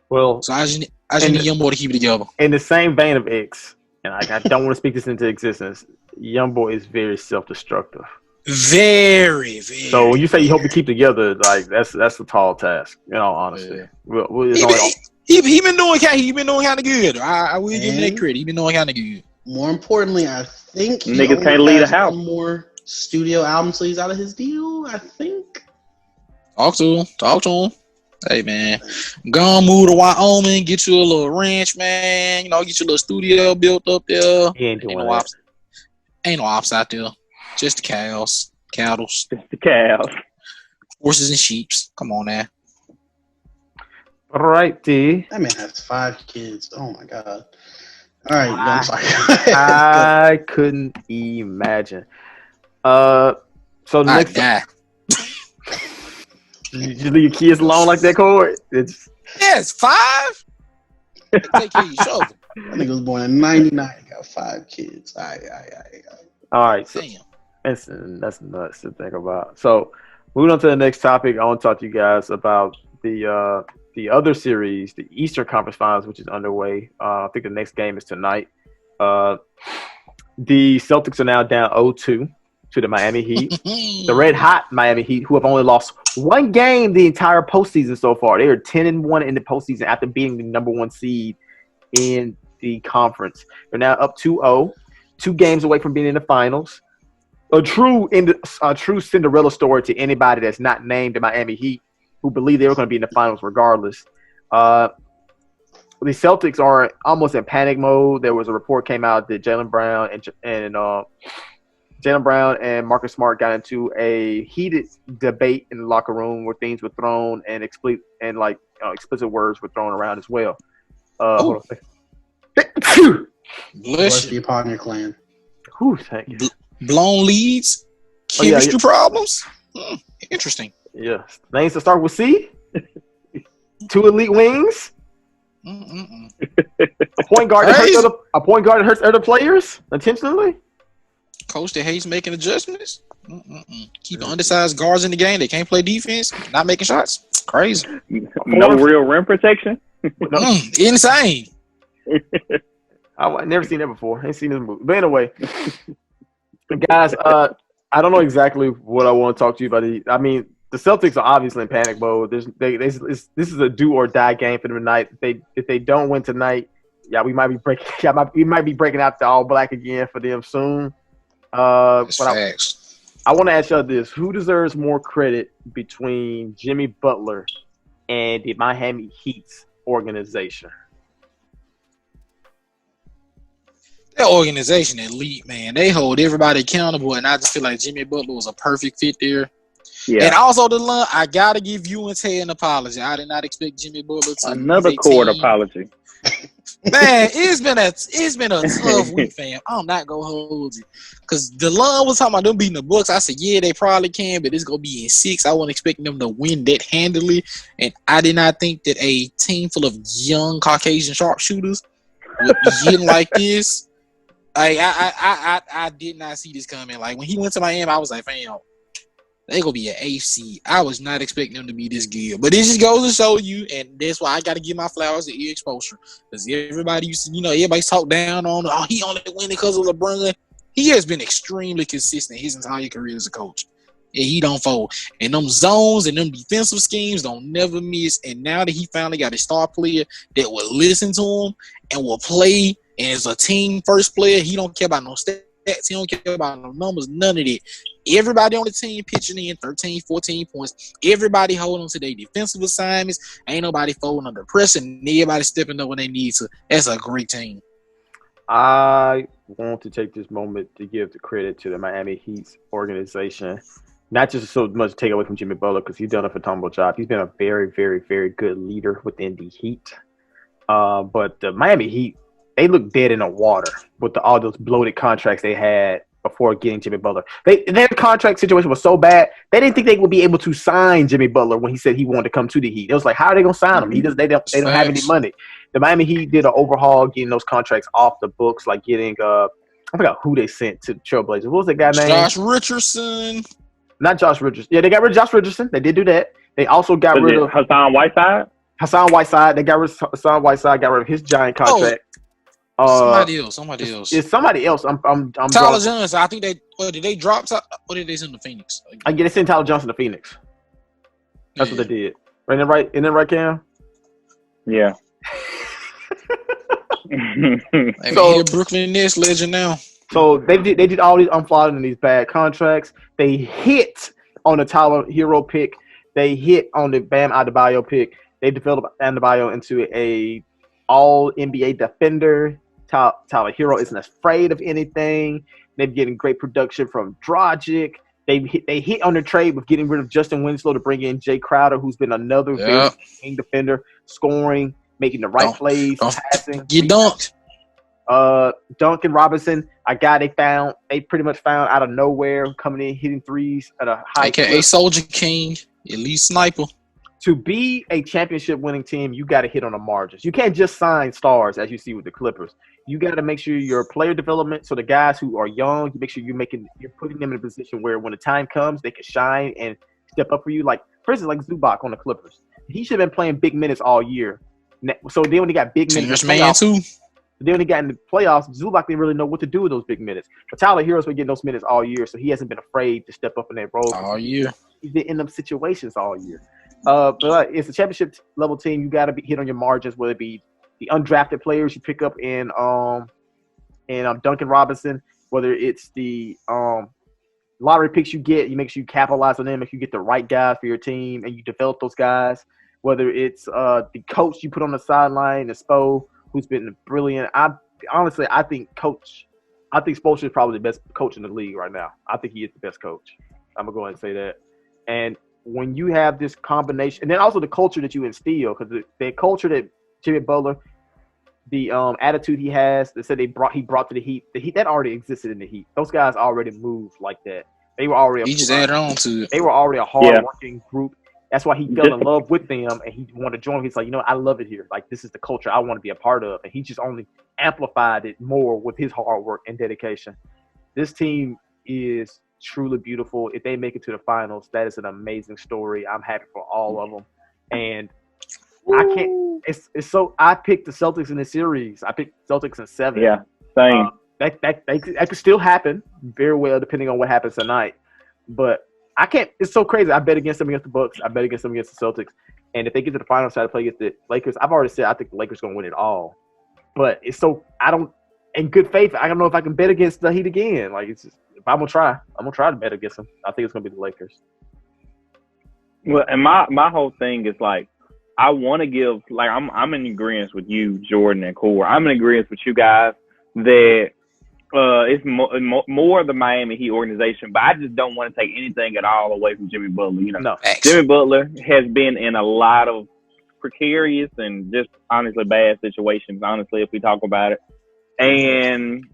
Well, so I just need Youngboy to keep it together. In the same vein of X, and I don't want to speak this into existence, Youngboy is very self-destructive. Very, very. So when you say you hope to keep together, like that's a tall task. In all honesty, he been doing kind of good. I will give him that credit. He been doing kind of good. More importantly, I think niggas can't leave a house. More studio album so he's out of his deal. I think. Talk to him. Hey man, go move to Wyoming, get you a little ranch, man. You know, get your little studio built up there. He ain't doing that. Ain't no ops out there. Just the cows, cattle. Just the cows. Horses and sheeps. Come on now. All right, D. That man has 5 kids. Oh my god. All right, I'm sorry. I couldn't imagine. So the next guy. You just leave your kids alone like that, Corey? It's 5. Take care of your shoulder. I think it was born in '99. Got 5 kids. All right. So that's nuts to think about. So, Moving on to the next topic, I want to talk to you guys about the other series, the Eastern Conference Finals, which is underway. I think the next game is tonight. The Celtics are now down 0-2 to the Miami Heat. The red hot Miami Heat, who have only lost one game the entire postseason so far. They are 10-1 in the postseason after being the number one seed in the conference. They're now up 2-0, 2 games away from being in the finals. A true Cinderella story to anybody that's not named the Miami Heat, who believe they were going to be in the finals regardless. The Celtics are almost in panic mode. There was a report came out that Jaylen Brown and Marcus Smart got into a heated debate in the locker room where things were thrown and explicit words were thrown around as well. Hold on a second. Bless you upon your clan. Whew, thank you. Blown leads, chemistry problems. Interesting. Yeah, names to start with C. 2 elite wings. A point guard that hurts other players intentionally. Coach that hates making adjustments. Keeping undersized guards in the game. They can't play defense. Not making shots. Crazy. No real rim protection. Insane. I've never seen that before. I ain't seen this movie. But anyway, guys, I don't know exactly what I want to talk to you about. The Celtics are obviously in panic mode. This is a do or die game for them tonight. If they don't win tonight, we might be breaking out the all black again for them soon. That's facts. I want to ask y'all this: who deserves more credit between Jimmy Butler and the Miami Heat's organization? That organization elite, man. They hold everybody accountable, and I just feel like Jimmy Butler was a perfect fit there. Yeah. And also, I gotta give you and Tay an apology. I did not expect Jimmy Butler to another court apology. Man, it's been a tough week, fam. I'm not gonna hold you, because DeLon was talking about them beating the Bucks. I said, yeah, they probably can, but it's gonna be in 6. I wasn't expecting them to win that handily, and I did not think that a team full of young Caucasian sharpshooters would be hitting like this. I did not see this coming. Like when he went to Miami, I was like, fam, they gonna be an AFC. I was not expecting them to be this good, but it just goes to show you, and that's why I got to give my flowers to ear exposure, because everybody everybody's talk down on, he only winning because of LeBron. He has been extremely consistent his entire career as a coach, and he don't fold. And them zones and them defensive schemes don't never miss. And now that he finally got a star player that will listen to him and will play, and as a team first player, he don't care about no stats. He don't care about no numbers, none of that. Everybody on the team pitching in 13, 14 points. Everybody holding to their defensive assignments. Ain't nobody folding under pressure, and everybody stepping up when they need to. That's a great team. I want to take this moment to give the credit to the Miami Heat's organization. Not just so much to take away from Jimmy Butler, because he's done a phenomenal job. He's been a very, very, very good leader within the Heat. But the Miami Heat, they look dead in the water with all those bloated contracts they had before getting Jimmy Butler. Their contract situation was so bad, they didn't think they would be able to sign Jimmy Butler when he said he wanted to come to the Heat. It was like, how are they going to sign him? They don't have any money. The Miami Heat did an overhaul, getting those contracts off the books, like getting I forgot who they sent to the Trailblazers. What was that guy named? Josh Richardson. Not Josh Richardson. Yeah, they got rid of Josh Richardson. They did do that. They also got rid of Hassan Whiteside. They got rid of Hassan Whiteside. Got rid of his giant contract. Somebody else. It's somebody else. I'm Tyler Johnson. I think did they drop? Or did they send to Phoenix? They sent Tyler Johnson to Phoenix. That's what they did. Isn't that right, Cam? Yeah. So Brooklyn Nets legend now. So they did all these unflawed and these bad contracts. They hit on the Tyler Hero pick. They hit on the Bam Adebayo pick. They developed Adebayo into a all NBA defender. Tyler Hero isn't afraid of anything. They're getting great production from Dragic. They hit on the trade with getting rid of Justin Winslow to bring in Jay Crowder, who's been another very strong defender, scoring, making the right plays, passing. You dunked. Duncan Robinson, a guy they pretty much found out of nowhere, coming in, hitting threes at a high AKA clip. Soldier King, elite sniper. To be a championship winning team, you got to hit on the margins. You can't just sign stars, as you see with the Clippers. You got to make sure your player development, so the guys who are young, you make sure you're putting them in a position where when the time comes, they can shine and step up for you. Like, for instance, like Zubac on the Clippers. He should have been playing big minutes all year. So then when he got big minutes, man too. Then when he got in the playoffs, Zubac didn't really know what to do with those big minutes. But Tyler Hero's been getting those minutes all year, so he hasn't been afraid to step up in that role all year. He's been in them situations all year. But it's a championship level team. You got to be hit on your margins, whether it be the undrafted players you pick up in Duncan Robinson, whether it's the lottery picks you get, you make sure you capitalize on them. If you get the right guys for your team and you develop those guys, whether it's the coach you put on the sideline, the Spo, who's been brilliant. I think Spoelstra is probably the best coach in the league right now. I think he is the best coach. I'm gonna go ahead and say that. And when you have this combination, and then also the culture that you instill, because the culture that Jimmy Butler, the attitude he has, that said he brought to the Heat that already existed in the Heat. Those guys already moved like that. They were already. He just added on to it. They were already a hard-working group. That's why he fell in love with them, and he wanted to join. He's like, I love it here. Like, this is the culture I want to be a part of. And he just only amplified it more with his hard work and dedication. This team is truly beautiful. If they make it to the finals, that is an amazing story. I'm happy for all of them. And I can't. It's so. I picked the Celtics in the series. I picked Celtics in 7. Yeah, same. That could still happen very well, depending on what happens tonight. But I can't. It's so crazy. I bet against them against the Bucks. I bet against them against the Celtics. And if they get to the finals, try to play against the Lakers. I've already said I think the Lakers going to win it all. But it's so I don't. In good faith, I don't know if I can bet against the Heat again. Like, it's just, if I'm gonna try to bet against them. I think it's gonna be the Lakers. Well, and my whole thing is like, I want to give, like, I'm in agreement with you, Jordan and Core. I'm in agreement with you guys that it's more the Miami Heat organization, but I just don't want to take anything at all away from Jimmy Butler. No. Jimmy Butler has been in a lot of precarious and just honestly bad situations, honestly, if we talk about it. And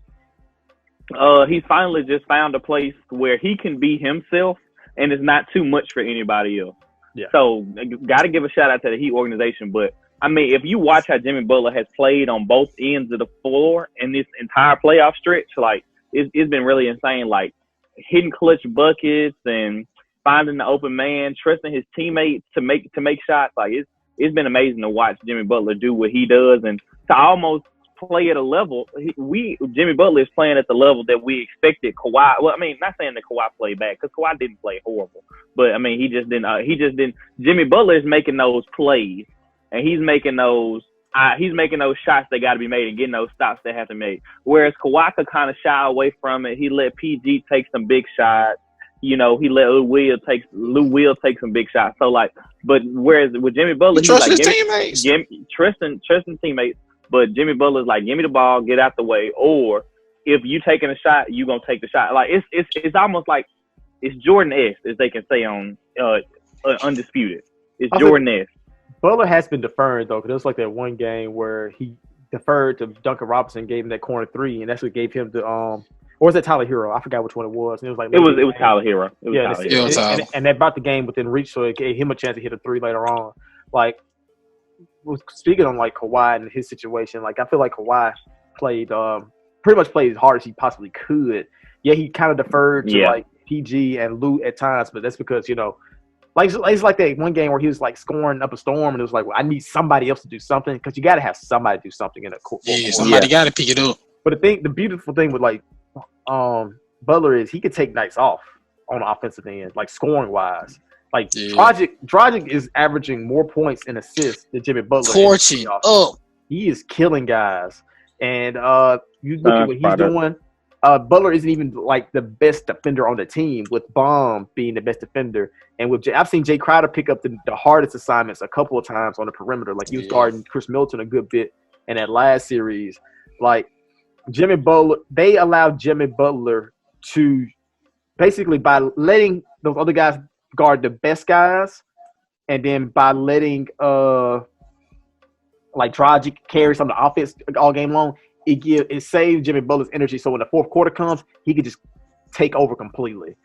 he's finally just found a place where he can be himself and it's not too much for anybody else. Yeah. So, got to give a shout out to the Heat organization. But, I mean, if you watch how Jimmy Butler has played on both ends of the floor in this entire playoff stretch, like, it's been really insane. Like, hitting clutch buckets and finding the open man, trusting his teammates to make shots. Like, it's been amazing to watch Jimmy Butler do what he does and to almost play at a level. Jimmy Butler is playing at the level that we expected Kawhi. Well, I mean, not saying that Kawhi played bad because Kawhi didn't play horrible, but I mean, he just didn't. Jimmy Butler is making those plays, and he's making those shots that got to be made and getting those stops that have to be made. Whereas Kawhi could kind of shy away from it. He let PG take some big shots. He let Lou Will take some big shots. So like, but whereas with Jimmy Butler, he's like teammates. Trusting teammates. But Jimmy Butler's like, give me the ball, get out the way. Or if you taking a shot, you gonna take the shot. Like it's almost like it's Jordan-esque, as they can say on Undisputed. It's Jordan-esque. Butler has been deferred though, because it was like that one game where he deferred to Duncan Robinson, gave him that corner 3, and that's what gave him the or was that Tyler Hero? I forgot which one it was. And it was like it was Tyler Hero. And that brought the game within reach, so it gave him a chance to hit a 3 later on. Like, speaking on like Kawhi and his situation, like I feel like Kawhi played pretty much played as hard as he possibly could. Yeah, he kind of deferred to like PG and Lou at times, but that's because like it's like that one game where he was like scoring up a storm, and it was like, well, I need somebody else to do something, because you got to have somebody do something in a court. Yeah, somebody got to pick it up. But the beautiful thing with like Butler is he could take nights off on the offensive end, like scoring wise. Like Dragic is averaging more points and assists than Jimmy Butler. Torching up. He is killing guys. And you look at what he's doing. Butler isn't even like the best defender on the team, with Baum being the best defender. And with I've seen Jay Crowder pick up the hardest assignments a couple of times on the perimeter. Like he was guarding Chris Middleton a good bit in that last series. Like Jimmy Butler, they allowed Jimmy Butler to basically, by letting those other guys guard the best guys, and then by letting like Dragic carry some of the offense all game long, it saved Jimmy Butler's energy. So when the fourth quarter comes, he could just take over completely.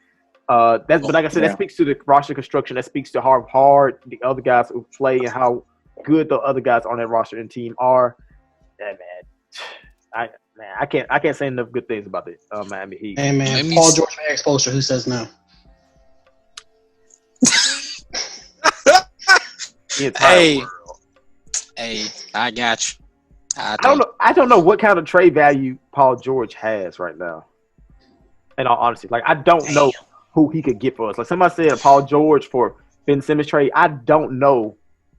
But like I said, that speaks to the roster construction. That speaks to how hard the other guys who play and how good the other guys on that roster and team are. Yeah, I can't say enough good things about the Miami Heat. Hey man, Paul George Spoelstra, who says no? the entire world. Hey, I got you. I don't know what kind of trade value Paul George has right now. In all honesty, like I don't know who he could get for us. Like somebody said, Paul George for Ben Simmons trade. I don't know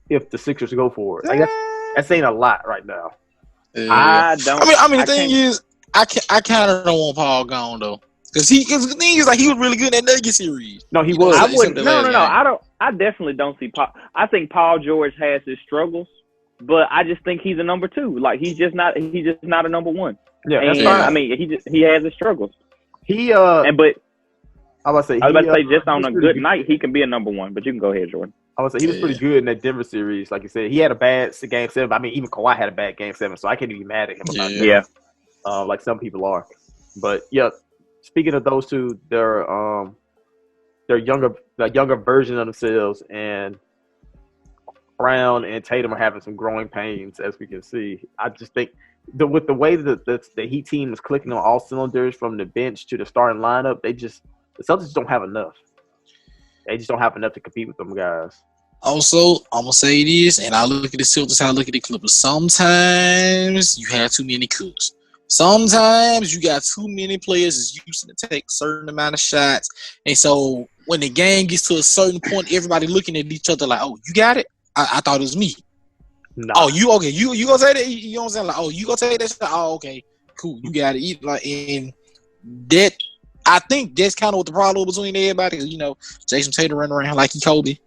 if the Sixers go for it. Like that's saying a lot right now. I don't. I mean, the thing is, I kind of don't want Paul gone though, because the thing is, like, he was really good in that Nuggets series. No, he was. I wouldn't. No. I definitely don't see Paul. I think Paul George has his struggles, but I just think he's a number 2. Like he's just not a number 1. Yeah, that's fine. I mean, he has his struggles. I was about to say just on a good night he can be a number 1. But you can go ahead, Jordan. I would say he was pretty good in that Denver series. Like you said, he had a bad game 7. I mean, even Kawhi had a bad game 7, so I can't even be mad at him about that. Yeah. Like some people are. But yeah, speaking of those two, they're younger version of themselves, and Brown and Tatum are having some growing pains, as we can see. I just think with the way that the Heat team is clicking on all cylinders from the bench to the starting lineup, the Celtics don't have enough. They just don't have enough to compete with them guys. Also, I'm going to say this, and I look at the Celtics, I look at the Clippers. Sometimes you have too many cooks. Sometimes you got too many players that's used to take a certain amount of shots. And so when the game gets to a certain point, everybody looking at each other like, oh, you got it? I thought it was me. Nah. Oh, you okay? You gonna say that? You know what I'm saying? Like, oh, you gonna take that shot? Oh, okay, cool. You got it. Like, and that, I think that's kind of what the problem between everybody. You know, Jason Tatum running around like he Kobe.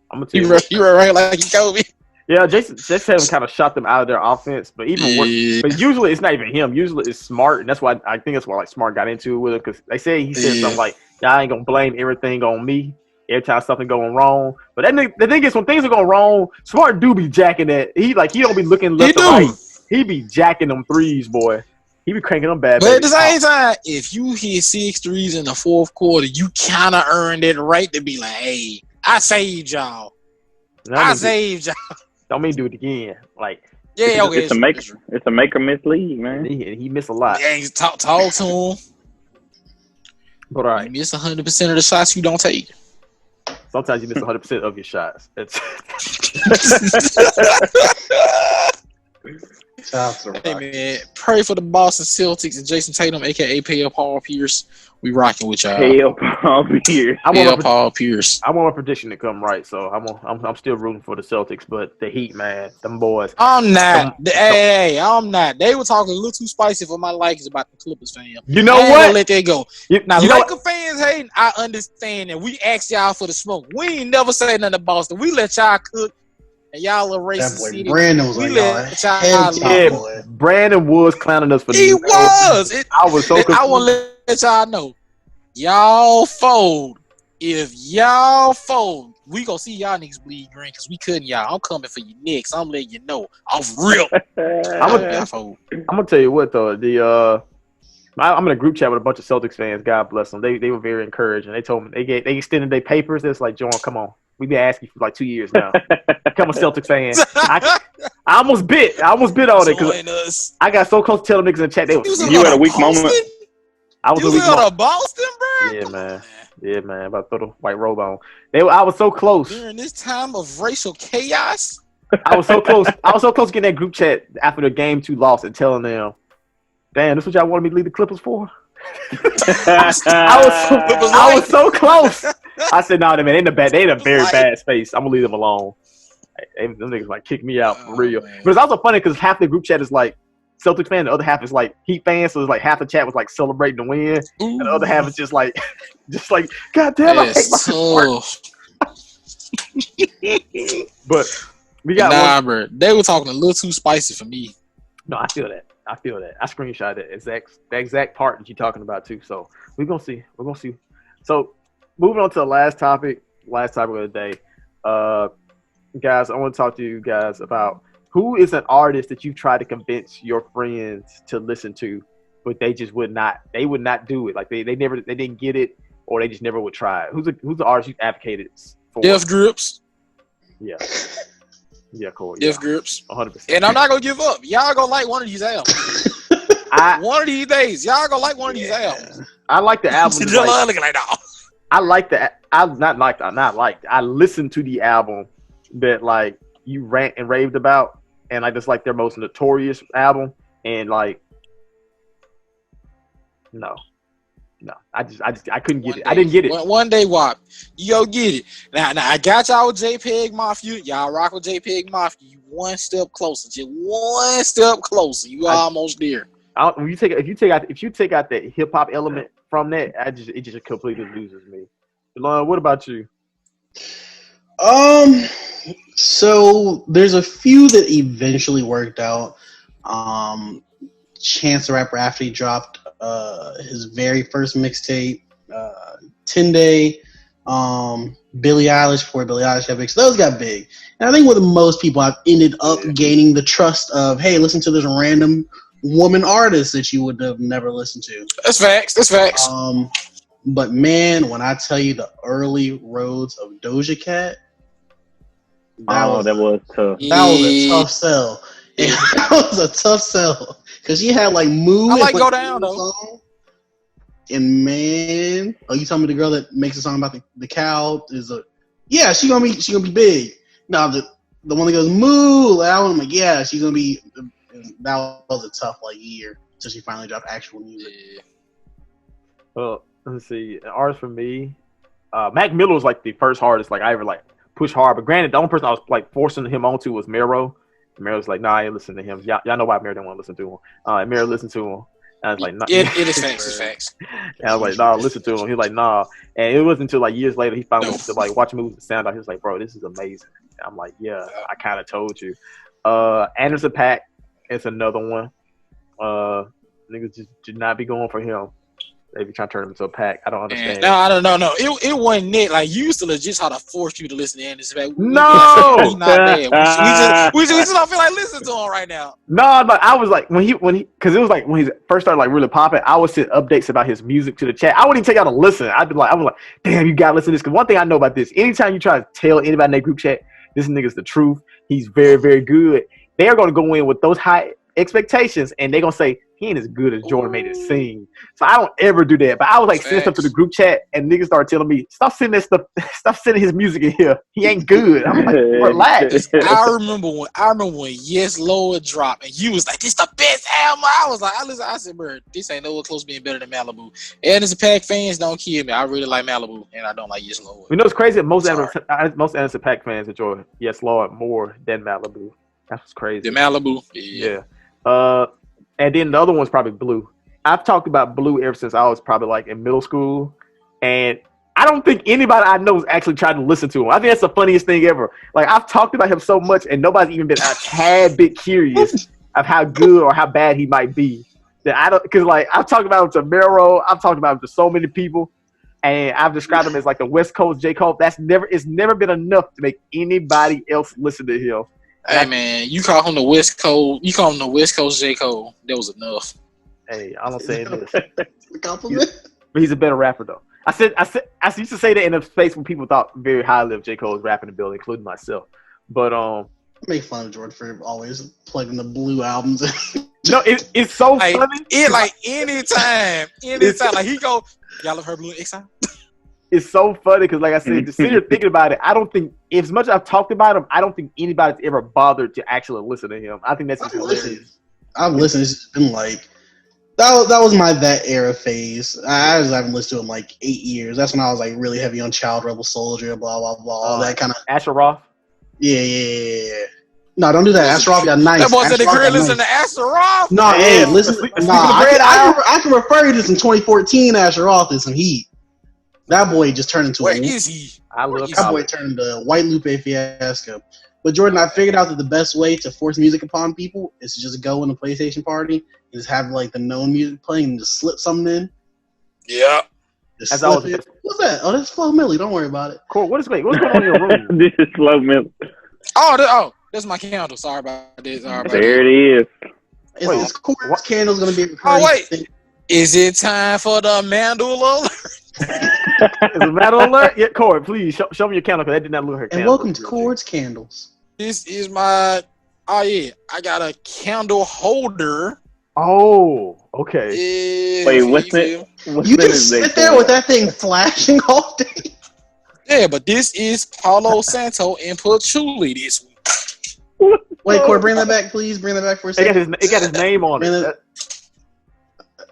I'm gonna tell you, you run around like he Kobe. Yeah, Jason Tatum kind of shot them out of their offense, but but usually it's not even him. Usually it's Smart, and that's why I think that's why like Smart got into it with him, because he said something like, "Y'all ain't gonna blame everything on me every time something going wrong." But the thing is, when things are going wrong, Smart do be jacking that. He don't be looking left or right. He be jacking them threes, boy. He be cranking them bad. But at the same time, if you hit 6 threes in the fourth quarter, you kind of earned that right to be like, "Hey, I saved y'all. I saved y'all." Don't mean do it again. Like, yeah, okay. It's a make or miss league, man. He missed a lot. Yeah, talk to him. But all right, you miss 100% of the shots you don't take. Sometimes you miss 100% of your shots. Hey man, pray for the Boston Celtics and Jason Tatum, aka Paul Pierce. We rocking with y'all. Paul Pierce. Paul Pierce. I want my prediction to come right, so I'm still rooting for the Celtics, but the Heat, man, them boys. I'm not. I'm not. They were talking a little too spicy for my likings about the Clippers, fam. You know what? Let that go. Now, Laker fans hating, I understand that. We asked y'all for the smoke. We ain't never say nothing to Boston. We let y'all cook. And y'all are racist. That boy Brandon was y'all. Brandon was clowning us for He was. I was so confused. I want to let y'all know. Y'all fold. If y'all fold, we gonna see y'all niggas bleed green because we couldn't, y'all. I'm coming for you next. I'm letting you know. I'm real. I'm gonna tell you what though. I'm in a group chat with a bunch of Celtics fans. God bless them. They were very encouraging. They told me they extended their papers. It's like, John, come on. We've been asking for like 2 years now. Become a Celtics fan. I almost bit on it because I got so close to telling niggas in the chat. You had a weak moment. I was a Boston, bro. Yeah, man. About to throw the white robe on. I was so close during this time of racial chaos. I was so close. I was so close to getting that group chat after the game 2 loss and telling them, "Damn, this is what y'all wanted me to leave the Clippers for." I was so close. I said, "No, man, they in a very bad space. I'm gonna leave them alone." Them niggas might kick me out for real. Man. But it's also funny because half the group chat is like Celtics fan, the other half is like Heat fans. So it's like half the chat was like celebrating the win, and the other half is just like, God damn, I hate my But we got bro. They were talking a little too spicy for me. No, I feel that. I screenshot that exact part that you're talking about too. So we're gonna see. So moving on to the last topic of the day. Guys, I want to talk to you guys about who is an artist that you've tried to convince your friends to listen to, but they just would not do it. Like they didn't get it, or they just never would try it. Who's the artist you've advocated for? Def Grips. Yeah. Yeah, cool. Def Grips. 100%. And I'm not gonna give up. Y'all gonna like one of these albums. One of these days, y'all gonna like one of these albums. I like the album. Looking like that. I like the. I listened to the album that like you rant and raved about, and like that's like their most notorious album, and like no, I couldn't get it. I didn't get it. One day, WAP, you go get it. Now I got y'all with JPEG Mafia. Y'all rock with JPEG Mafia. You one step closer, just one step closer. You almost there. If you take out the hip hop element from that, it just completely loses me. Delon, what about you? So there's a few that eventually worked out. Chance the Rapper, after he dropped his very first mixtape, 10 Day, Billie Eilish before Billie Eilish got big. So those got big. And I think with most people, I've ended up gaining the trust of, hey, listen to this random woman artist that you would have never listened to. That's facts. But man, when I tell you the early roads of Doja Cat, that was tough. That was a tough sell. That was a tough sell because she had like Move. I like Go Down though. Song. And man, you telling me the girl that makes a song about the cow is she gonna be big. Now the one that goes Moo, that one, I'm like, yeah, she's gonna be. That was a tough like year until she finally dropped actual music. Yeah. Well, let's see. An artist for me, Mac Miller was like the first artist like I ever like push hard. But granted, the only person I was like forcing him onto was Mero. Mero was like, nah, I ain't listening to him. Y'all know why Mero didn't want to listen to him. And Mero listened to him. And I was like, nah. It is facts. It's facts. And I was like, nah, listen to him. He was like, nah. And it wasn't until like years later he finally went to like watch movies and sound out. He was like, bro, this is amazing. And I'm like, yeah, I kind of told you. Anderson .Paak is another one. Niggas just did not be going for him. They be trying to turn him into a pack. I don't understand. No, I don't know. It wasn't it. Like, you used to legit try to force you to listen to Anderson .Paak. No! He's not bad. We just don't feel like listening to him right now. No, but I was like, when he, because it was like when he first started like really popping, I would send updates about his music to the chat. I wouldn't even tell y'all to listen. I was like, damn, you gotta listen to this. Because one thing I know about this, anytime you try to tell anybody in that group chat, this nigga's the truth, he's very, very good, they are going to go in with those high expectations and they're going to say, he ain't as good as Jordan made it seem. So I don't ever do that. But I was like sending stuff to the group chat and niggas started telling me, stop sending that stuff, stop sending his music in here. He ain't good. I'm like, relax. I remember when Yes Lord dropped and you was like, this the best album. I was like, I said, bro, this ain't nowhere close to being better than Malibu. Anderson .Paak fans don't kill me. I really like Malibu and I don't like Yes Lord. You know, it's crazy that most Anderson .Paak fans enjoy Yes Lord more than Malibu. That's crazy. The Malibu. Yeah. And then the other one's probably Blue. I've talked about Blue ever since I was probably like in middle school. And I don't think anybody I know is actually trying to listen to him. I think that's the funniest thing ever. Like, I've talked about him so much and nobody's even been a tad bit curious of how good or how bad he might be. That I don't, because like I've talked about him to Mero, I've talked about him to so many people, and I've described him as like the West Coast J. Cole. It's never been enough to make anybody else listen to him. Hey man, you call him the West Coast. You call him the West Coast J. Cole. That was enough. Hey, I don't say this. A compliment. But he's a better rapper though. I used to say that in a space when people thought very highly of J. Cole's rapping ability, including myself. But make fun of George for always plugging the Blue albums. No, it's so like, funny. Anytime, like he go, y'all have heard Blue Exile? It's so funny because, like I said, to sit here thinking about it, I don't think, as much as I've talked about him, I don't think anybody's ever bothered to actually listen to him. I think that's hilarious. I've listened. It's been like, that was my that era phase. I just haven't listened to him like 8 years. That's when I was like really heavy on Child Rebel Soldier, blah, blah, blah, all that kind of. Asher Roth? Yeah. No, don't do that. Asher Roth got nice. That boy said the career listen to Asher Roth. No, hey, listen. I can refer you to some 2014 Asher Roth and some heat. That boy just turned into Where is he? That boy turned into White Lupe Fiasco. But Jordan, I figured out that the best way to force music upon people is to just go in a PlayStation party and just have like the known music playing and just slip something in. Yeah. Just slip it. What's that? Oh, that's Flo Millie. Don't worry about it. Cool. What's going on in your room? This is Flo Millie. That's my candle. Sorry about this. There it is. Is Quartz Candles going to be? Wait. Is it time for the Mandel alert? Is it Mandel alert? Yeah, Corey, please show me your candle because that did not look her candle. And welcome to Quartz Candles. This is my. Oh yeah, I got a candle holder. Oh, okay. Wait, what's it? You just sit there with that thing flashing all day. Yeah, but this is Paulo Santo and Patchouli this week. Wait, Corey, bring that back, please. Bring that back for a second. It got his name on it.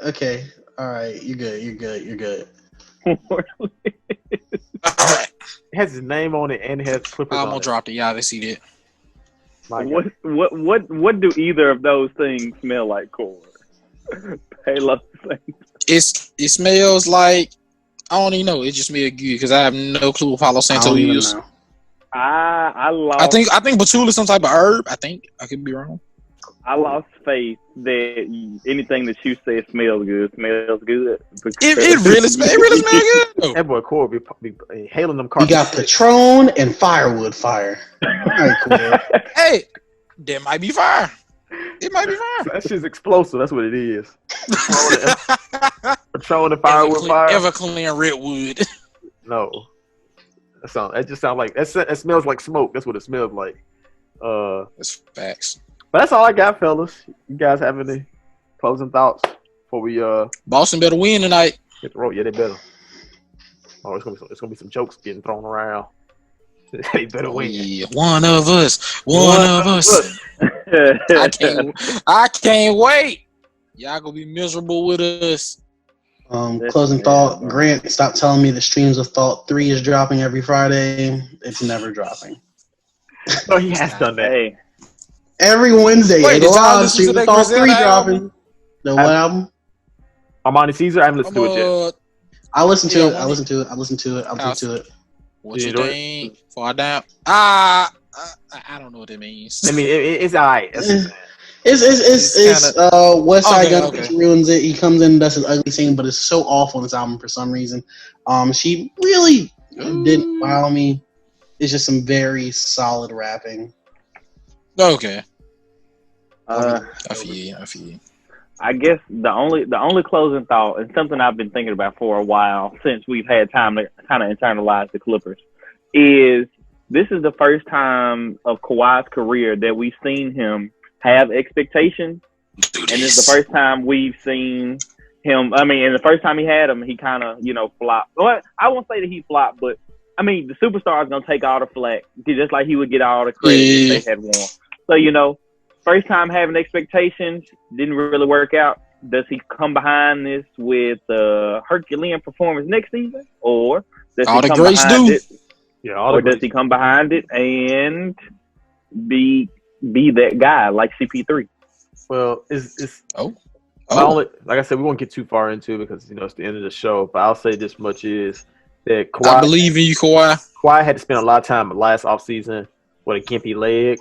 Okay. All right. You're good. It has his name on it and it has Clippers I'm on gonna it. drop it. Yeah, they see that. What do either of those things smell like, Corey? Halo. It smells like I don't even know. It just smells good because I have no clue what Paulo Santo is. Know. I lost. I think patchouli is some type of herb. I think I could be wrong. I lost faith that anything that you said smells good. It really smells good. That boy Corey be hailing them We cars. got Patron and firewood fire. All right, cool. Hey, there might be fire. It might be fire. That shit's explosive. That's what it is. Patron and firewood fire. Everclear redwood. No. That just sounds like it smells like smoke. That's what it smells like. That's facts. But that's all I got, fellas. You guys have any closing thoughts before we Boston better win tonight. hit the road? Yeah, they better. Oh, it's gonna be some jokes getting thrown around. They better win. Yeah, one of us. I can't wait. Y'all gonna be miserable with us. Closing thought. Grant, stop telling me the Streams of Thought 3 is dropping every Friday. It's never dropping. No, he has done that. Hey, Every Wednesday. Wait, it's did y'all on listen to Streams of that Thought 3 Griselda dropping. album? The what album? Armani Caesar, I haven't listened to it yet. I listened to Yeah, it. I listened to it. What you You enjoy it? think? Far down. I don't know what it means. I mean, it's alright. It's West Side Gun Okay. ruins it. He comes in and does his ugly scene, but it's so awful on this album for some reason. She really didn't wow me. It's just some very solid rapping. Okay. uh, I feel you. I guess the only closing thought, and something I've been thinking about for a while since we've had time to kind of internalize the Clippers, is this is the first time of Kawhi's career that we've seen him have expectations, and it's the first time we've seen him. I mean, and the first time he had them, he kind of flopped. Well, I won't say that he flopped, but I mean, the superstar is gonna take all the flack, just like he would get all the credit if they had won. So first time having expectations, didn't really work out. Does he come behind this with a Herculean performance next season, or does All he the come greats behind do. it? Yeah, Or does he come behind it and be that guy like CP3? Well, it's Oh. only, like I said, we won't get too far into it because it's the end of the show. But I'll say this much is that I believe in you, Kawhi. Kawhi had to spend a lot of time last offseason with a gimpy leg.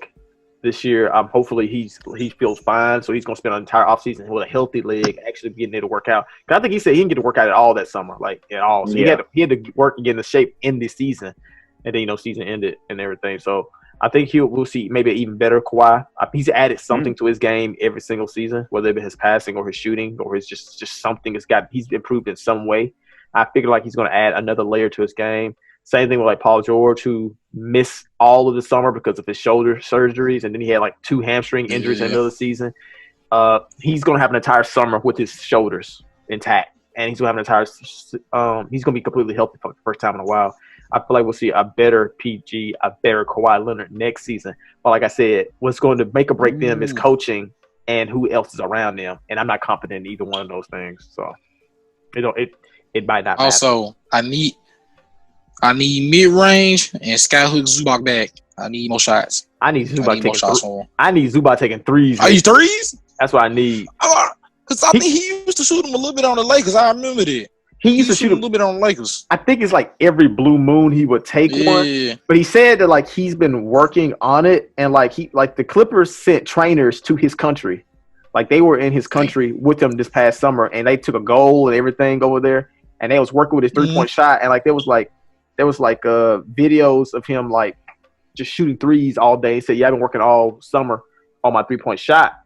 This year, hopefully he feels fine, so he's gonna spend an entire offseason with a healthy leg, actually getting there to work out. 'Cause I think he said he didn't get to work out at all that summer, like at all. So he had to work and get into shape in this season, and then season ended and everything. So I think we'll see maybe an even better Kawhi. He's added something to his game every single season, whether it be his passing or his shooting or his just something. He's improved in some way. I figure like he's gonna add another layer to his game. Same thing with like Paul George, who missed all of the summer because of his shoulder surgeries, and then he had like 2 hamstring injuries in the middle of the season. He's going to have an entire summer with his shoulders intact, and he's going to have he's going to be completely healthy for the first time in a while. I feel like we'll see a better PG, a better Kawhi Leonard next season. But like I said, what's going to make or break them is coaching and who else is around them, and I'm not confident in either one of those things. So it might not matter. Also, I need mid-range and Skyhook Zubac back. I need more shots. I need Zubac taking shots for him. I need Zubac taking threes. Are you threes? That's what I need. Because I think he used to shoot them a little bit on the Lakers. I remember that. He used to shoot a little bit on the Lakers. I think it's like every blue moon he would take one. But he said that like he's been working on it, and like the Clippers sent trainers to his country. Like they were in his country with him this past summer, and they took a goal and everything over there, and they was working with his 3-point shot, and like there was videos of him like just shooting threes all day. He said, "Yeah, I've been working all summer on my 3-point shot."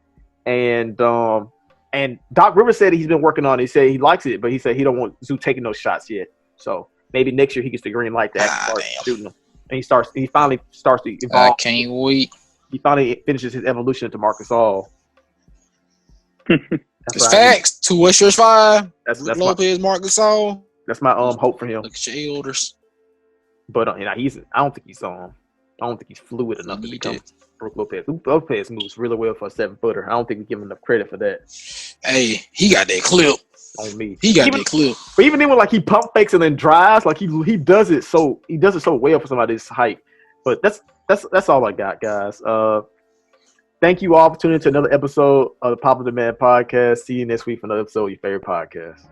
And Doc Rivers said he's been working on it. He said he likes it, but he said he don't want Zoo taking those shots yet. So maybe next year he gets the green light to actually start shooting them. And he finally starts to evolve. I can't wait. He finally finishes his evolution to Marcus All. It's facts. 2 West Shores 5. That's Lopez, Marcus All. That's my hope for him. Look at your elders. But I don't think he's fluid enough to become Brook Lopez. Lopez moves really well for a 7-footer. I don't think we give him enough credit for that. Hey, he got that clip. On me, he got that clip. But even then, when like he pump fakes and then drives, like he does it so well for somebody this height. But that's all I got, guys. Thank you all for tuning in to another episode of the Pop of the Man podcast. See you next week for another episode of your favorite podcast.